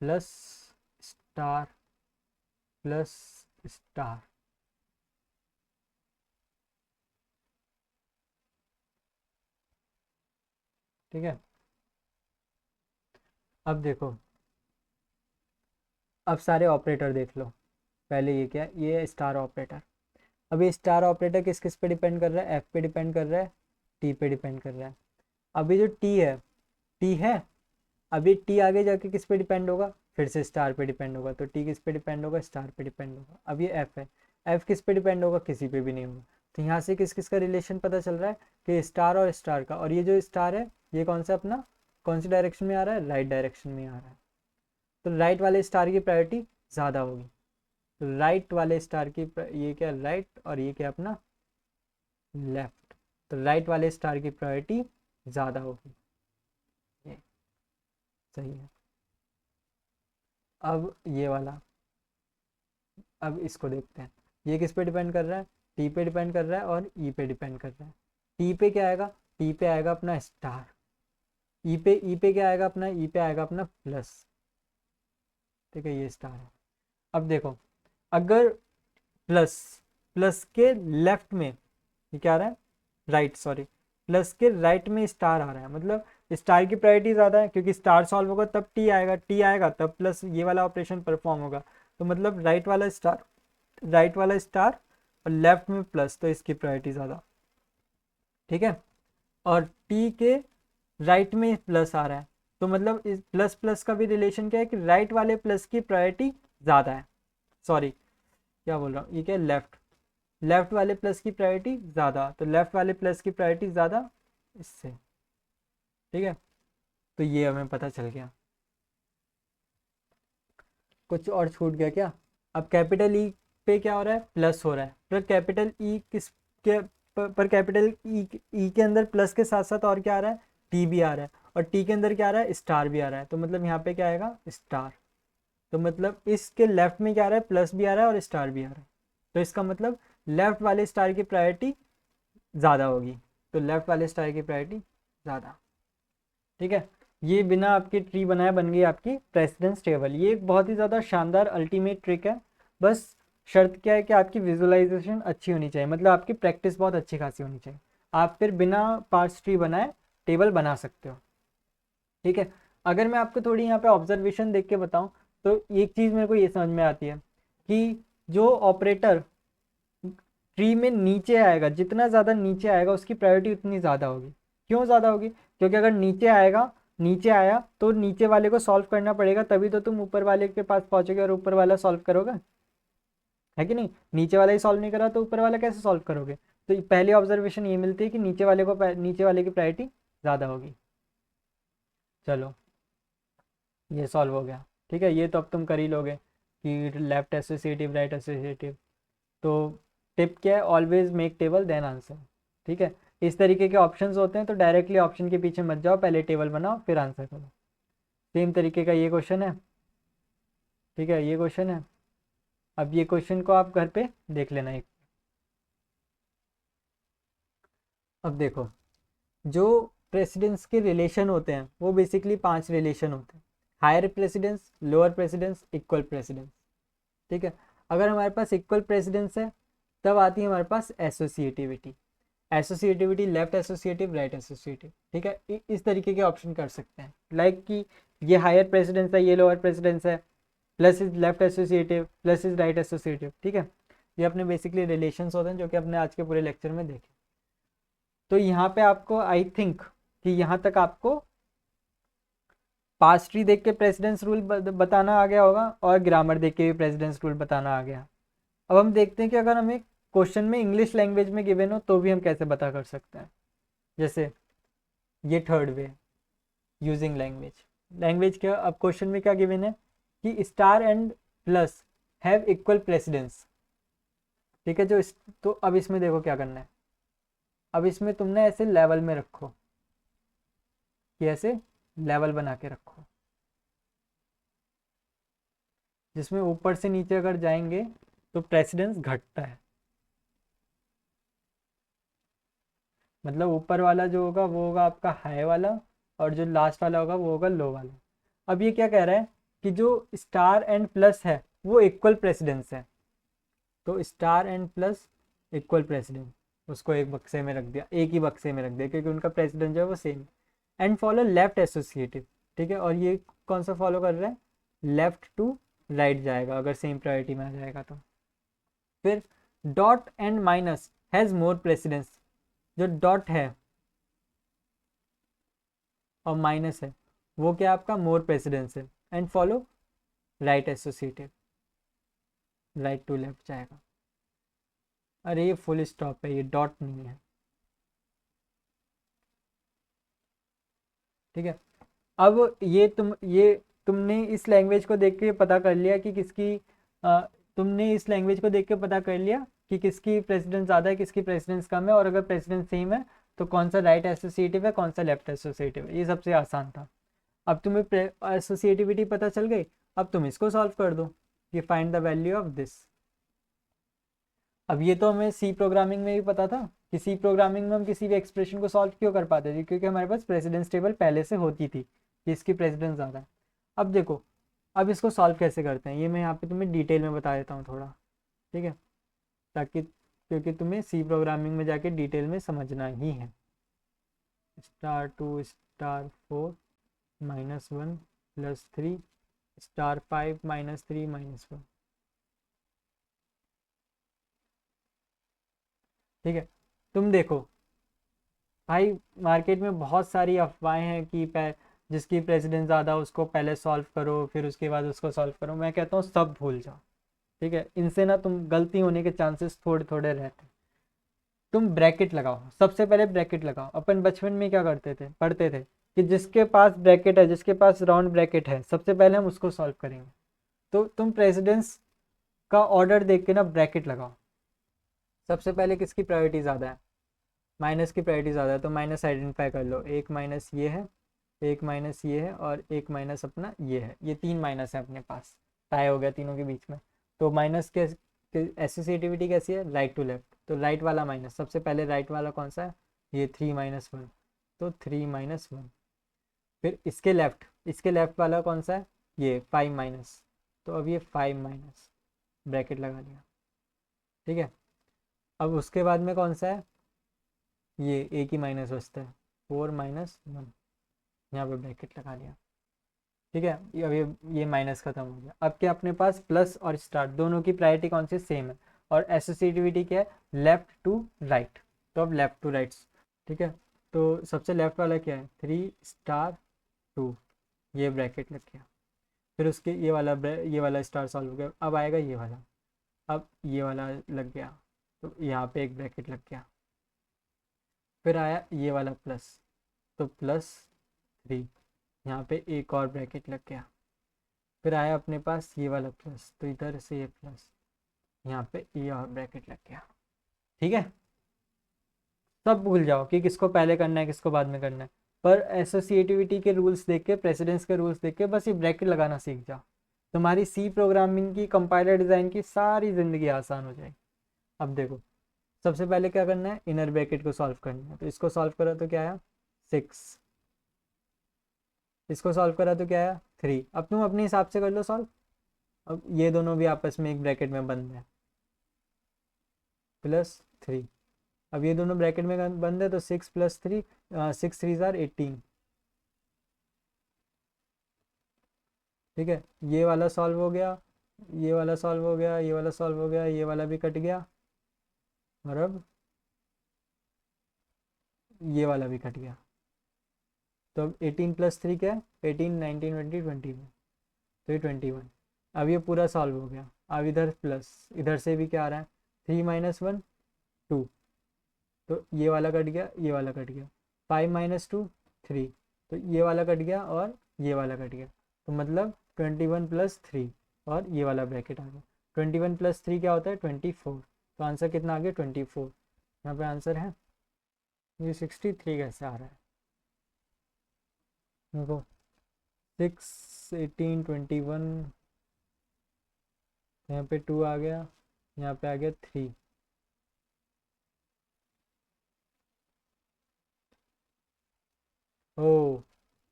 प्लस स्टार प्लस स्टार। ठीक है, अब देखो, अब सारे ऑपरेटर देख लो। पहले ये क्या है, ये स्टार ऑपरेटर। अब ये स्टार ऑपरेटर किस किस पे डिपेंड कर रहा है, एफ पे डिपेंड कर रहा है, टी पे डिपेंड कर रहा है। अभी जो टी है, अभी टी आगे जाके किस पे डिपेंड होगा, फिर से स्टार पे डिपेंड होगा। तो टी किस पे डिपेंड होगा, स्टार पे डिपेंड होगा। अब ये एफ है, एफ किस पे डिपेंड होगा, किसी पे भी नहीं होगा। तो यहाँ से किस किस का रिलेशन पता चल रहा है कि स्टार और स्टार का। और ये जो स्टार है ये कौन सा अपना, कौन सी डायरेक्शन में आ रहा है, राइट डायरेक्शन में आ रहा है। तो राइट वाले स्टार की प्रायोरिटी ज़्यादा होगी। तो राइट वाले स्टार की ये क्या, राइट, और ये क्या अपना लेफ्ट। तो राइट वाले स्टार की प्रायोरिटी ज़्यादा होगी, ये सही है। अब ये वाला, अब इसको देखते हैं। ये किस पे डिपेंड कर रहा है, टी पे डिपेंड कर रहा है और ई पे डिपेंड कर रहा है। टी पे क्या आएगा, टी पे आएगा अपना स्टार। ई पे क्या आएगा अपना, ई पे आएगा अपना प्लस। ठीक है, ये स्टार है। अब देखो, अगर प्लस प्लस के लेफ्ट में, ये क्या आ रहा है, राइट, सॉरी, प्लस के राइट में स्टार आ रहा है, मतलब स्टार की प्रायोरिटी ज़्यादा है क्योंकि स्टार सॉल्व होगा तब टी आएगा, टी आएगा तब प्लस ये वाला ऑपरेशन परफॉर्म होगा। तो मतलब राइट वाला स्टार और लेफ्ट में प्लस, तो इसकी प्रायोरिटी ज़्यादा। ठीक है, और टी के राइट में प्लस आ रहा है, तो मतलब इस प्लस प्लस का भी रिलेशन क्या है कि राइट वाले प्लस की प्रायोरिटी ज़्यादा है। सॉरी, क्या बोल रहा हूँ, ये क्या, लेफ्ट वाले प्लस की प्रायोरिटी ज़्यादा, तो लेफ्ट वाले प्लस की प्रायोरिटी ज़्यादा इससे। ठीक है, तो ये हमें पता चल गया। कुछ और छूट गया क्या? अब कैपिटल ई पे क्या हो रहा है, प्लस हो रहा है, पर कैपिटल ई किस के पर कैपिटल ई के अंदर प्लस के साथ साथ और क्या आ रहा है, टी भी आ रहा है, और टी के अंदर क्या आ रहा है, स्टार भी आ रहा है, तो मतलब यहाँ पे क्या आएगा, स्टार। तो मतलब इसके लेफ्ट में क्या आ रहा है, प्लस भी आ रहा है और स्टार भी आ रहा है, तो इसका मतलब लेफ्ट वाले स्टार की प्रायोरिटी ज़्यादा होगी, तो लेफ्ट वाले स्टार की प्रायोरिटी ज़्यादा। ठीक है, ये बिना आपकी ट्री बनाए बन गई आपकी प्रेसिडेंस टेबल। ये एक बहुत ही ज़्यादा शानदार अल्टीमेट ट्रिक है। बस शर्त क्या है कि आपकी विजुअलाइजेशन अच्छी होनी चाहिए, मतलब आपकी प्रैक्टिस बहुत अच्छी खासी होनी चाहिए, आप फिर बिना पार्ट्स ट्री बनाए टेबल बना सकते हो। ठीक है, अगर मैं आपको थोड़ी यहाँ पे ऑब्जर्वेशन देख के बताऊँ तो एक चीज़ मेरे को ये समझ में आती है कि जो ऑपरेटर ट्री में नीचे आएगा, जितना ज़्यादा नीचे आएगा उसकी प्रायोरिटी उतनी ज़्यादा होगी। क्यों ज़्यादा होगी? क्योंकि अगर नीचे आया तो नीचे वाले को सॉल्व करना पड़ेगा, तभी तो तुम ऊपर वाले के पास पहुंचोगे और ऊपर वाला सॉल्व करोगे, है कि नहीं? नीचे वाला ही सॉल्व नहीं करा तो ऊपर वाला कैसे सॉल्व करोगे? तो पहली ऑब्जर्वेशन ये मिलती है कि नीचे वाले की प्रायोरिटी ज़्यादा होगी। चलो, ये सॉल्व हो गया। ठीक है, ये तो अब तुम कर ही लोगे कि लेफ्ट एसोसिएटिव राइट एसोसिएटिव। तो टिप क्या है, always make table then answer. ठीक है, इस तरीके के ऑप्शंस होते हैं तो डायरेक्टली ऑप्शन के पीछे मत जाओ, पहले टेबल बनाओ फिर आंसर करो। सेम तरीके का ये क्वेश्चन है। ठीक है, ये क्वेश्चन है। अब ये क्वेश्चन को आप घर पे देख लेना एक। अब देखो, जो प्रेसिडेंस के रिलेशन होते हैं वो बेसिकली 5 रिलेशन होते हैं: higher precedence, lower precedence, equal precedence. ठीक है, अगर हमारे पास इक्वल प्रेसिडेंस है तब आती है हमारे पास associativity. Associativity left associative right associative. ठीक है, इस तरीके के ऑप्शन कर सकते हैं, लाइक कि ये हायर प्रेसिडेंस है, ये लोअर प्रेसिडेंस है, plus is left associative, plus is right associative. ठीक है, ये अपने बेसिकली रिलेशंस होते हैं जो कि अपने आज के पूरे लेक्चर में देखे। तो यहाँ पे आपको आई थिंक कि यहाँ तक आपको पास्ट ट्री देख के प्रेसिडेंस रूल बताना आ गया होगा और ग्रामर देख के भी प्रेसिडेंस रूल बताना आ गया। अब हम देखते हैं कि अगर हमें क्वेश्चन में इंग्लिश लैंग्वेज में गिवन हो तो भी हम कैसे बता कर सकते हैं। जैसे ये third way, using language. Language क्या, अब क्वेश्चन में क्या गिवन है कि star and plus have equal precedence. ठीक है, तो अब इसमें देखो क्या करना है। अब इसमें तुमने ऐसे लेवल में रखो, कि ऐसे लेवल बना के रखो, जिसमें ऊपर से नीचे अगर जाएंगे तो प्रेसिडेंस घटता है। मतलब ऊपर वाला जो होगा वो होगा आपका हाई वाला, और जो लास्ट वाला होगा वो होगा लो वाला। अब ये क्या कह रहा है कि जो स्टार एंड प्लस है वो इक्वल प्रेसिडेंस है, तो star and plus equal precedence, उसको एक बक्से में रख दिया, एक ही बक्से में रख दिया क्योंकि उनका प्रेसिडेंट जो है वो same. And follow left associative. ठीक है, और ये कौन सा फॉलो कर रहा है, लेफ्ट टू राइट जाएगा अगर सेम प्रायोरिटी में आ जाएगा तो। फिर dot and minus has more precedence. जो डॉट है और माइनस है वो क्या आपका मोर प्रेसिडेंस है। And follow right associative, right to left जाएगा। अरे ये फुल स्टॉप है, ये डॉट नहीं है। ठीक है, अब ये तुमने इस लैंग्वेज को देख के पता कर लिया कि किसकी अ, तुमने इस लैंग्वेज को देख के पता कर लिया कि किसकी प्रेसिडेंस ज़्यादा है किसकी प्रेसिडेंस कम है, और अगर प्रेसिडेंस सेम है तो कौन सा राइट एसोसिएटिव है कौन सा लेफ्ट एसोसिएटिव है। ये सबसे आसान था। अब तुम्हें एसोसिएटिविटी पता चल गई, अब तुम इसको सॉल्व कर दो कि find the value of this. अब ये तो हमें सी प्रोग्रामिंग में भी पता था कि सी प्रोग्रामिंग में हम किसी भी एक्सप्रेशन को सॉल्व क्यों कर पाते थे, क्योंकि हमारे पास प्रेसिडेंस टेबल पहले से होती थी कि इसकी प्रेसिडेंस ज़्यादा है। अब देखो, अब इसको सॉल्व कैसे करते हैं ये मैं यहाँ पे तुम्हें डिटेल में बता देता हूँ थोड़ा। ठीक है, ताकि क्योंकि तुम्हें सी प्रोग्रामिंग में जाके डिटेल में समझना ही है। Star 2 star 4 -1 +3 star 5 -3 -1। ठीक है, तुम देखो भाई, मार्केट में बहुत सारी अफवाहें हैं कि जिसकी प्रेसिडेंस ज़्यादा उसको पहले सॉल्व करो, फिर उसके बाद उसको सॉल्व करो। मैं कहता हूँ सब भूल जाओ। ठीक है, इनसे ना तुम गलती होने के चांसेस थोड़े थोड़े रहते हैं। तुम ब्रैकेट लगाओ, सबसे पहले ब्रैकेट लगाओ। अपन बचपन में क्या करते थे, पढ़ते थे कि जिसके पास ब्रैकेट है, जिसके पास राउंड ब्रैकेट है, सबसे पहले हम उसको सॉल्व करेंगे। तो तुम प्रेसिडेंस का ऑर्डर देख के ना ब्रैकेट लगाओ। सबसे पहले किसकी प्रायोरिटी ज़्यादा है, माइनस की प्रायोरिटी ज़्यादा है, तो माइनस आइडेंटिफाई कर लो। एक माइनस ये है, एक माइनस ये है, और एक माइनस अपना ये है। ये 3 माइनस है अपने पास, टाई हो गया तीनों के बीच में। तो माइनस के एसोसिएटिविटी कैसी है, राइट टू लेफ्ट। तो राइट वाला माइनस, सबसे पहले राइट वाला कौन सा है, ये 3 - 1, तो 3 - 1। फिर इसके लेफ्ट वाला कौन सा है, ये 5 माइनस, तो अब ये 5 माइनस, ब्रैकेट लगा लिया। ठीक है, अब उसके बाद में कौन सा है, ये एक ही माइनस बचता है, 4 - 1, यहाँ पे ब्रैकेट लगा लिया। ठीक है, अब ये माइनस खत्म हो गया। अब क्या अपने पास प्लस और स्टार दोनों की प्रायोरिटी कौन सी, सेम है। और एसोसिएटिविटी क्या है, लेफ्ट टू राइट, तो अब लेफ्ट टू राइट। ठीक है, तो सबसे लेफ्ट वाला क्या है, 3 स्टार 2, ये ब्रैकेट लग गया। फिर उसके ये वाला स्टार सॉल्व हो गया। अब आएगा ये वाला, अब ये वाला लग गया, तो यहाँ पे एक ब्रैकेट लग गया। फिर आया ये वाला प्लस, तो +3, यहाँ पे एक और ब्रैकेट लग गया। फिर आया अपने पास ये वाला प्लस, तो इधर से ये प्लस, यहाँ पे ये और ब्रैकेट लग गया। ठीक है, सब भूल जाओ कि किसको पहले करना है किसको बाद में करना है। पर एसोसिएटिविटी के रूल्स देख के, प्रेसिडेंस के रूल्स देख के बस ये ब्रैकेट लगाना सीख जाओ। तुम्हारी सी प्रोग्रामिंग की, कंपाइलर डिज़ाइन की सारी ज़िंदगी आसान हो जाएगी। अब देखो, सबसे पहले क्या करना है, इनर ब्रैकेट को सॉल्व करना है। तो इसको सॉल्व करो तो क्या आया, 6। इसको सॉल्व करा तो क्या आया, 3। अब तुम अपने हिसाब से कर लो सॉल्व। अब ये दोनों भी आपस में एक ब्रैकेट में बंद है, +3। अब ये दोनों ब्रैकेट में बंद है, तो 6 + 3, 6 3 = 18। ठीक है, ये वाला सॉल्व हो गया, ये वाला सॉल्व हो गया, ये वाला सॉल्व हो गया, ये वाला भी कट गया, और अब ये वाला भी कट गया। तो अब 18 + 3 क्या है, 18 19 20 21, तो ये 21। अब ये पूरा सॉल्व हो गया। अब इधर प्लस, इधर से भी क्या आ रहा है, 3 - 1 2, तो ये वाला कट गया, ये वाला कट गया। 5 - 2 3, तो ये वाला कट गया और ये वाला कट गया। तो मतलब 21 + 3, और ये वाला ब्रैकेट आ गया। 21 + 3 क्या होता है, 24। तो आंसर कितना आ गया, 24। यहाँ पे आंसर है। ये 63 कैसे आ रहा है, देखो, 6 18 21, यहाँ पे 2 आ गया, यहाँ पे आ गया 3। ओ,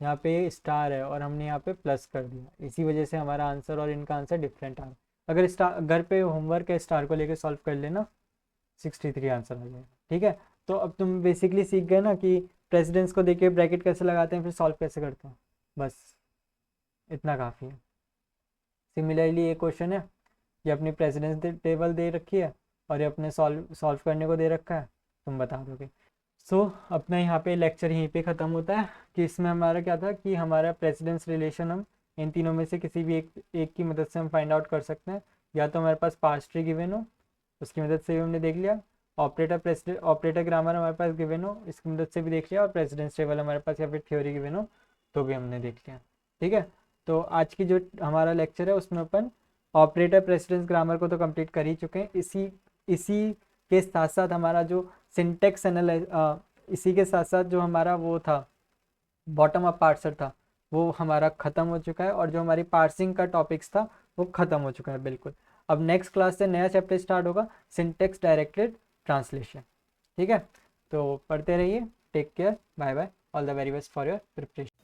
यहाँ पे स्टार है और हमने यहाँ पे प्लस कर दिया, इसी वजह से हमारा आंसर और इनका आंसर डिफरेंट आ रहा है। अगर स्टार घर पे होमवर्क है, स्टार को लेके सॉल्व कर लेना, 63 आंसर आ जाएगा। ठीक है, तो अब तुम बेसिकली सीख गए ना कि प्रेसिडेंस को देके ब्रैकेट कैसे लगाते हैं, फिर सॉल्व कैसे करते हैं। बस इतना काफ़ी है। सिमिलरली एक क्वेश्चन है, ये अपनी प्रेसिडेंस टेबल दे रखी है और ये अपने सॉल्व सॉल्व करने को दे रखा है, तुम बता दोगे। सो अपना यहाँ पे लेक्चर यहीं पे ख़त्म होता है कि इसमें हमारा क्या था कि हमारा प्रेसिडेंस रिलेशन हम इन तीनों में से किसी भी एक की मदद से हम फाइंड आउट कर सकते हैं। या तो हमारे पास पार्स ट्री गिवन हो, उसकी मदद से भी हमने देख लिया। ऑपरेटर ग्रामर हमारे पास गिवन हो, इसकी मदद से भी देख लिया। और प्रेसिडेंस टेबल हमारे पास या फिर थ्योरी गिवन हो तो भी हमने देख लिया। ठीक है, तो आज की जो हमारा लेक्चर है उसमें अपन ऑपरेटर प्रेसिडेंस ग्रामर को तो कंप्लीट कर ही चुके हैं। इसी इसी के साथ साथ हमारा जो सिंटेक्स एनालाइज, इसी के साथ साथ जो हमारा वो था बॉटम अप पार्सर था, वो हमारा ख़त्म हो चुका है। और जो हमारी पार्सिंग का टॉपिक्स था वो ख़त्म हो चुका है बिल्कुल। अब नेक्स्ट क्लास से नया चैप्टर स्टार्ट होगा, सिंटेक्स डायरेक्टेड ट्रांसलेशन। ठीक है, तो पढ़ते रहिए। Take care, bye bye, all the very best for your preparation.